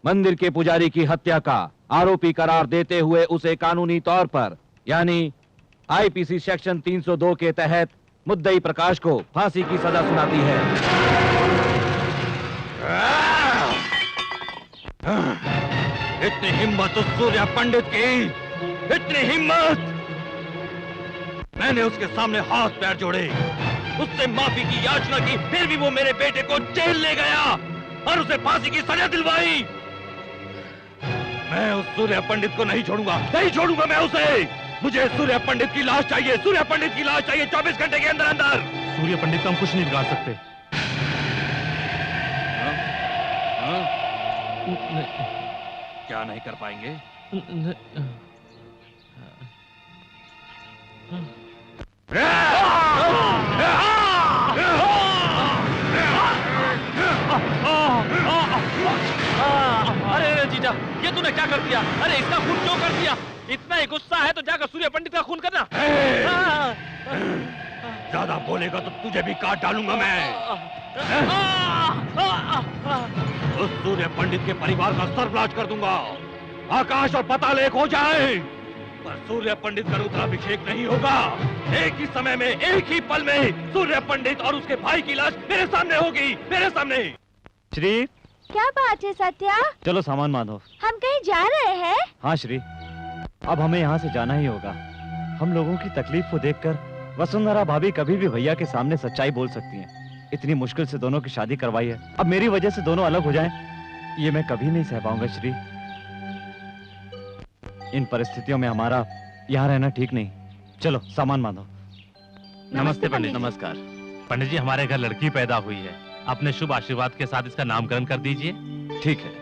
मंदिर के पुजारी की हत्या का आरोपी करार देते हुए उसे कानूनी तौर पर यानी आईपीसी सेक्शन 302 के तहत मुद्दई प्रकाश को फांसी की सजा सुनाती है। इतनी हिम्मत उस सूर्य पंडित की, इतनी हिम्मत! मैंने उसके सामने हाथ पैर जोड़े, उससे माफी की याचना की, फिर भी वो मेरे बेटे को जेल ले गया और उसे फांसी की सजा दिलवाई। मैं उस सूर्य पंडित को नहीं छोड़ूंगा, नहीं छोड़ूंगा मैं उसे। मुझे सूर्य पंडित की लाश चाहिए, सूर्य पंडित की लाश चाहिए 24 घंटे के अंदर अंदर। सूर्य पंडित को हम कुछ नहीं बिगाड़ सकते। क्या नहीं कर पाएंगे? अरे जीजा, ये तूने क्या कर दिया? अरे इसका खून क्यों कर दिया? इतना ही गुस्सा है तो जाकर सूर्य पंडित का खून करना। ज्यादा बोलेगा तो तुझे भी काट डालूंगा मैं। उस सूर्य पंडित के परिवार का सर्वनाश कर दूंगा। आकाश और पाताल एक हो जाए, पर सूर्य पंडित का रुद्राभिषेक नहीं होगा। एक ही समय में, एक ही पल में सूर्य पंडित और उसके भाई की लाश मेरे सामने होगी, मेरे सामने। श्री, क्या बात है सत्या? चलो सामान बांधो। हम कहीं जा रहे हैं? हाँ श्री, अब हमें यहाँ से जाना ही होगा। हम लोगों की तकलीफ को देखकर वसुंधरा भाभी कभी भी भैया के सामने सच्चाई बोल सकती हैं। इतनी मुश्किल से दोनों की शादी करवाई है, अब मेरी वजह से दोनों अलग हो जाएं, ये मैं कभी नहीं सह पाऊंगा श्री। इन परिस्थितियों में हमारा यहाँ रहना ठीक नहीं। चलो सामान बांधो। नमस्ते पंडित। नमस्कार पंडित जी, हमारे घर लड़की पैदा हुई है, अपने शुभ आशीर्वाद के साथ इसका नामकरण कर दीजिए। ठीक है।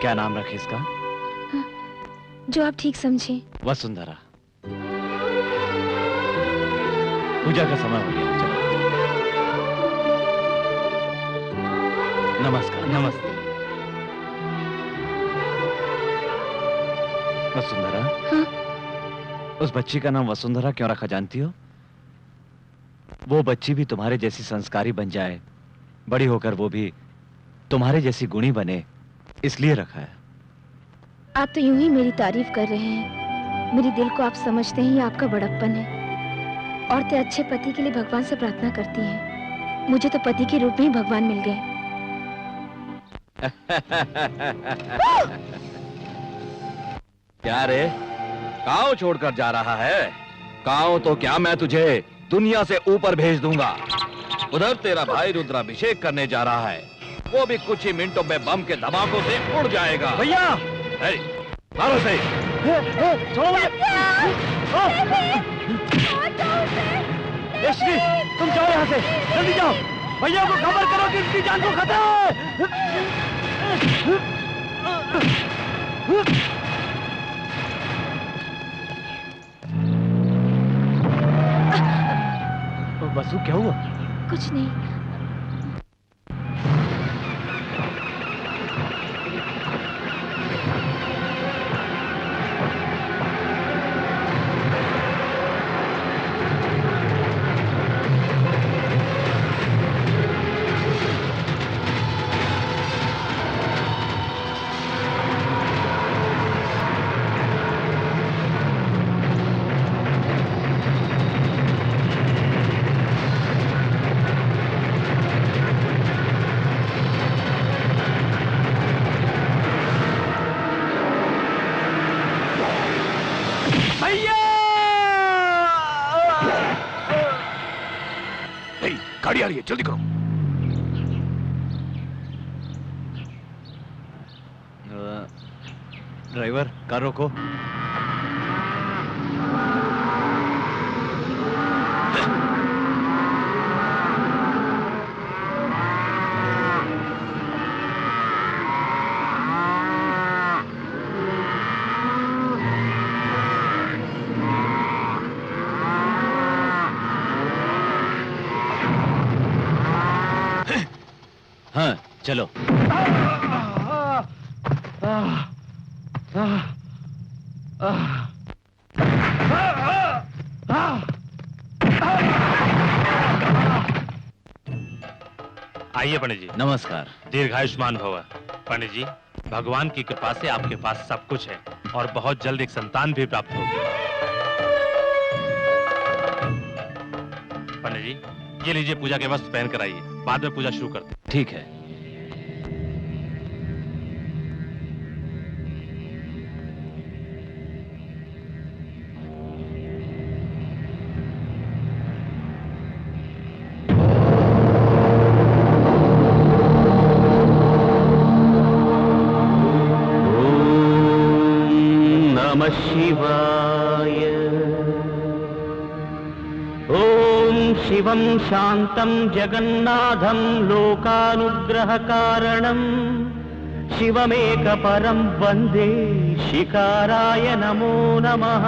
क्या नाम रखे इसका? जो आप ठीक समझे। वसुंधरा। पूजा का समय हो गया, चलो। नमस्कार। नमस्ते। वसुंधरा। हाँ? उस बच्ची का नाम वसुंधरा क्यों रखा जानती हो? वो बच्ची भी तुम्हारे जैसी संस्कारी बन जाए, बड़ी होकर वो भी तुम्हारे जैसी गुणी बने, इसलिए रखा है। आप तो यूं ही मेरी तारीफ कर रहे हैं। मेरे दिल को आप समझते हैं, ये आपका बड़प्पन है। औरतें अच्छे पति के लिए भगवान से प्रार्थना करती हैं। मुझे तो पति के रूप में ही भगवान मिल गए। क्या रे, गांव छोड़कर जा रहा है? गांव तो क्या, मैं तुझे दुनिया से ऊपर भेज दूंगा। उधर तेरा भाई रुद्राभिषेक करने जा रहा है, वो भी कुछ ही मिनटों में बम के धमाकों से उड़ जाएगा। भैया मारो सही। यश्वी, तुम जाओ यहाँ से, जल्दी जाओ। भैया को खबर करो कि इसकी जान को खतरा है। वसु क्या हुआ? कुछ नहीं। गाड़ी आ रही है, जल्दी करो। ड्राइवर, कार रोको। हाँ, चलो। आइए पंडित जी। नमस्कार। दीर्घायुष्मान भव। पंडित जी, भगवान की कृपा से आपके पास सब कुछ है और बहुत जल्द एक संतान भी प्राप्त होगी। पंडित जी, ये लीजिए, पूजा के वस्त्र पहन कर आइए, बाद में पूजा शुरू करते हैं। ठीक है। शिवाय। ओम शिवं शांतं जगन्नाथं लोकानुग्रहकारणं शिवमेकपरं वन्दे शिकाराय नमो नमः।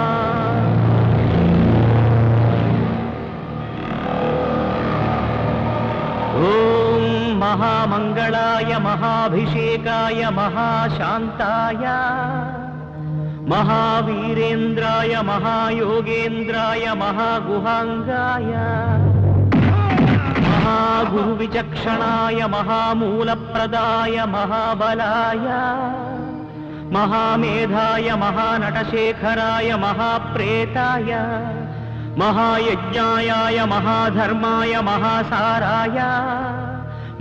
ओम महामंगलाय महाभिषेकाय महाशांताय महावीरेन्द्राय महायोगेन्द्राय महागुहांगाय महागुरुविचक्षणाय महामूलप्रदाय महाबलाय महामेधाय महानटशेखराय महाप्रेताय महायज्ञाय महाधर्माय महासाराय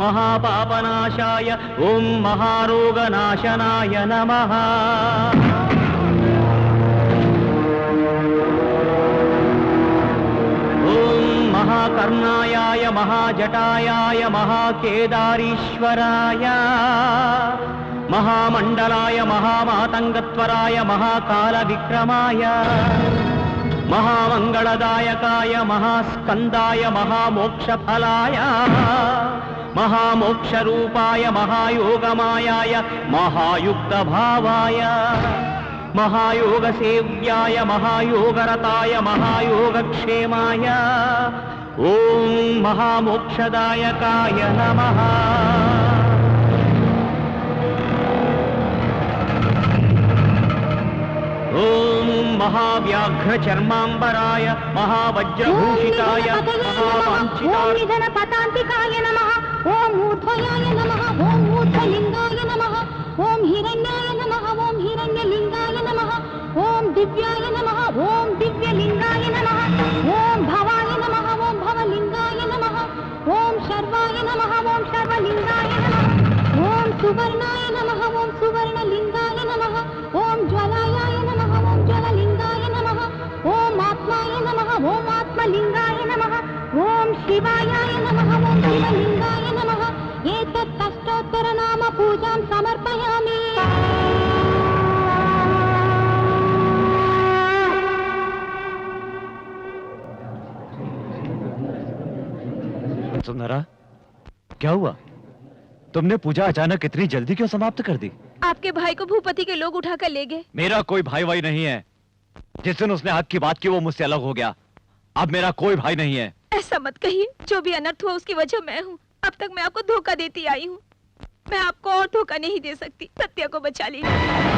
महापापनाशाय ओम महारोगनाशनाय नमः। ओम महाकर्णायाय महाजटायाय महाकेदारीश्वराय महामंडलाय महामातंगत्वराय महाकालविक्रमाय महामंगलदायकाय महास्कंदाय महामोक्षफलाय महामोक्षरूपाय महायोगमायाय महायुक्तभावाय महायोगसेव्याय महायोगरताय महायोगक्षेमाय ओम महामोक्षदायकाय नमः। ओम महाव्याघ्रचर्मांबराय महावज्रभूषिताय महावाञ्छिताय नमः। ओम ऊर्ध्वयाय नमः। ओम ऊर्ध्वलिंगाय नमः। ओम हिरण्याय नमः। ओम हिरण्यलिंगाय नमः। ओम दिव्याय नमः। ओम दिव्यलिंगाय नमः। ओम भवाय नमः। ओम भवलिंगाय नमः। ओम शर्वाय नमः। ओम शर्वलिंगाय नमः। ओम सुवर्णाय नमः। ओम सुवर्णलिंगाय नमः। ओम ज्वलायाय नमः। ओम ज्वललिंगाय नमः। ओम आत्माय नमः। ओम आत्मलिंगाय नमः। ओम शिवायाय नमः। ओम शिवलिंगाय नमः। एतत् अष्टोत्तरनाम पूजां समर्पयामि। सुनहरा, क्या हुआ? तुमने पूजा अचानक इतनी जल्दी क्यों समाप्त कर दी? आपके भाई को भूपति के लोग उठाकर ले गए। मेरा कोई भाई वाई नहीं है। जिस दिन उसने हक की बात की वो मुझसे अलग हो गया। अब मेरा कोई भाई नहीं है। ऐसा मत कहिए, जो भी अनर्थ हुआ उसकी वजह मैं हूँ। अब तक मैं आपको धोखा देती आई हूँ। मैं आपको और धोखा नहीं दे सकती। सत्या को बचा लीजिए।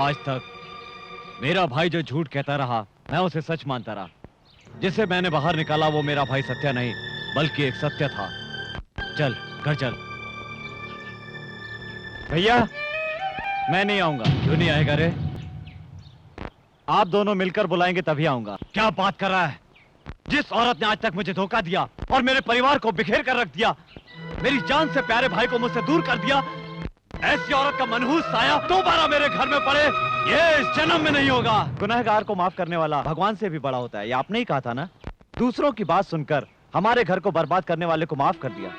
आज तक मेरा भाई जो झूठ कहता रहा मैं उसे सच मानता रहा। जिसे मैंने बाहर निकाला वो मेरा भाई सत्या नहीं बल्कि एक सत्य था। चल घर चल। भैया मैं नहीं आऊंगा। क्यों नहीं आएगा रे? आप दोनों मिलकर बुलाएंगे तभी आऊंगा। क्या बात कर रहा है? जिस औरत ने आज तक मुझे धोखा दिया और मेरे परिवार को बिखेर कर रख दिया, मेरी जान से प्यारे भाई को मुझसे दूर कर दिया, ऐसी औरत का मनहूस साया दोबारा मेरे घर में पड़े ये इस जन्म में नहीं होगा। गुनहगार को माफ करने वाला भगवान से भी बड़ा होता है, ये आपने ही कहा था ना। दूसरों की बात सुनकर हमारे घर को बर्बाद करने वाले को माफ कर दिया,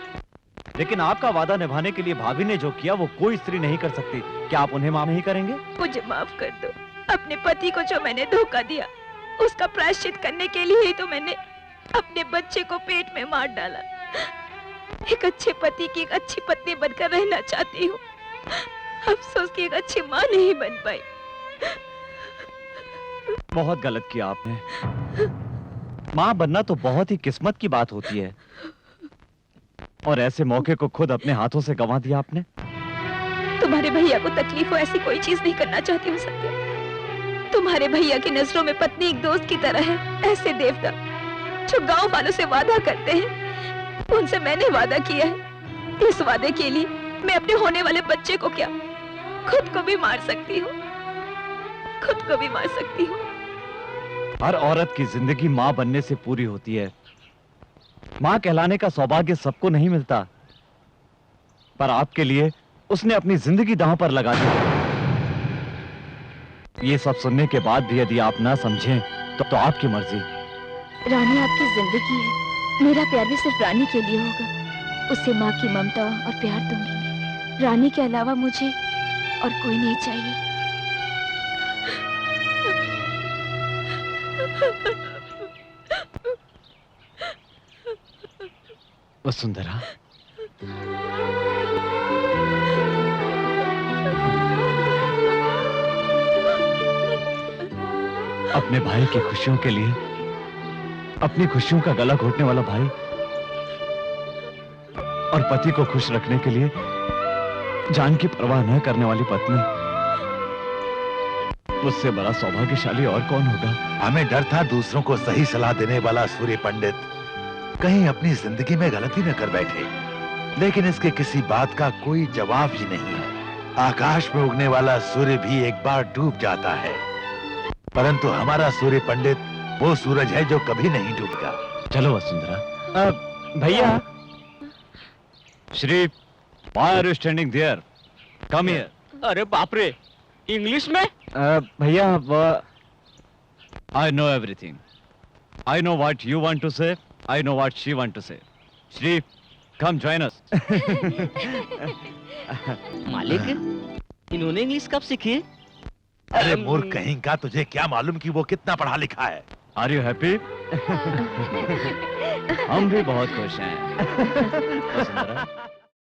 लेकिन आपका वादा निभाने के लिए भाभी ने जो किया वो कोई स्त्री नहीं कर सकती। क्या आप उन्हें माफ नहीं करेंगे? मुझे माफ कर दो। अपने पति को जो मैंने धोखा दिया उसका प्रायश्चित करने के लिए ही तो मैंने अपने बच्चे को पेट में मार डाला। एक अच्छे पति की एक अच्छी पत्नी बनकर रहना चाहती हूँ। अफसोस की एक अच्छी माँ नहीं बन पाई। बहुत गलत किया आपने। माँ बनना तो बहुत ही किस्मत की बात होती है और ऐसे मौके को खुद अपने हाथों से गंवा दिया आपने। तुम्हारे भैया को तकलीफ हो ऐसी कोई चीज नहीं करना चाहती हूँ सत्या। तुम्हारे भैया की नजरों में पत्नी एक दोस्त की तरह है। ऐसे देवता जो गांव वालों से वादा करते हैं, उनसे मैंने वादा किया है। इस वादे के लिए मैं अपने होने वाले बच्चे को क्या खुद को भी मार सकती हूँ। खुद को भी मार सकती हूँ। हर औरत की जिंदगी माँ बनने से पूरी होती है। माँ कहलाने का सौभाग्य सबको नहीं मिलता, पर आपके लिए उसने अपनी जिंदगी दांव पर लगा दी। ये सब सुनने के बाद भी यदि आप ना समझें तो आपकी मर्जी। रानी आपकी जिंदगी है, मेरा प्यार भी सिर्फ रानी के लिए होगा। उसे माँ की ममता और प्यार दूंगी। रानी के अलावा मुझे और कोई नहीं चाहिए। वसुंधरा, अपने भाई की खुशियों के लिए अपनी खुशियों का गला घोटने वाला भाई और पति को खुश रखने के लिए जान की परवाह न करने वाली पत्नी, उससे बड़ा सौभाग्यशाली और कौन होगा? हमें डर था दूसरों को सही सलाह देने वाला सूर्य पंडित कहीं अपनी जिंदगी में गलती न कर बैठे, लेकिन इसके किसी बात का कोई जवाब ही नहीं है। आकाश में उगने वाला सूर्य भी एक बार डूब जाता है, परंतु हमारा सूर्य पंडित वो सूरज है जो कभी नहीं डूबता। चलो वसुंधरा। भैया, Shri, why are you standing there? Come here. अरे बाप रे, इंग्लिश में? भैया, I know everything. I know what you want to say. I know what she want to say. Shri, come join us. मालिक, इन्होंने इंग्लिश कब सीखी? अरे मूर्ख कहीं का, तुझे क्या मालूम कि वो कितना पढ़ा लिखा है? Are you happy? हम भी बहुत खुश हैं। वसुंधरा,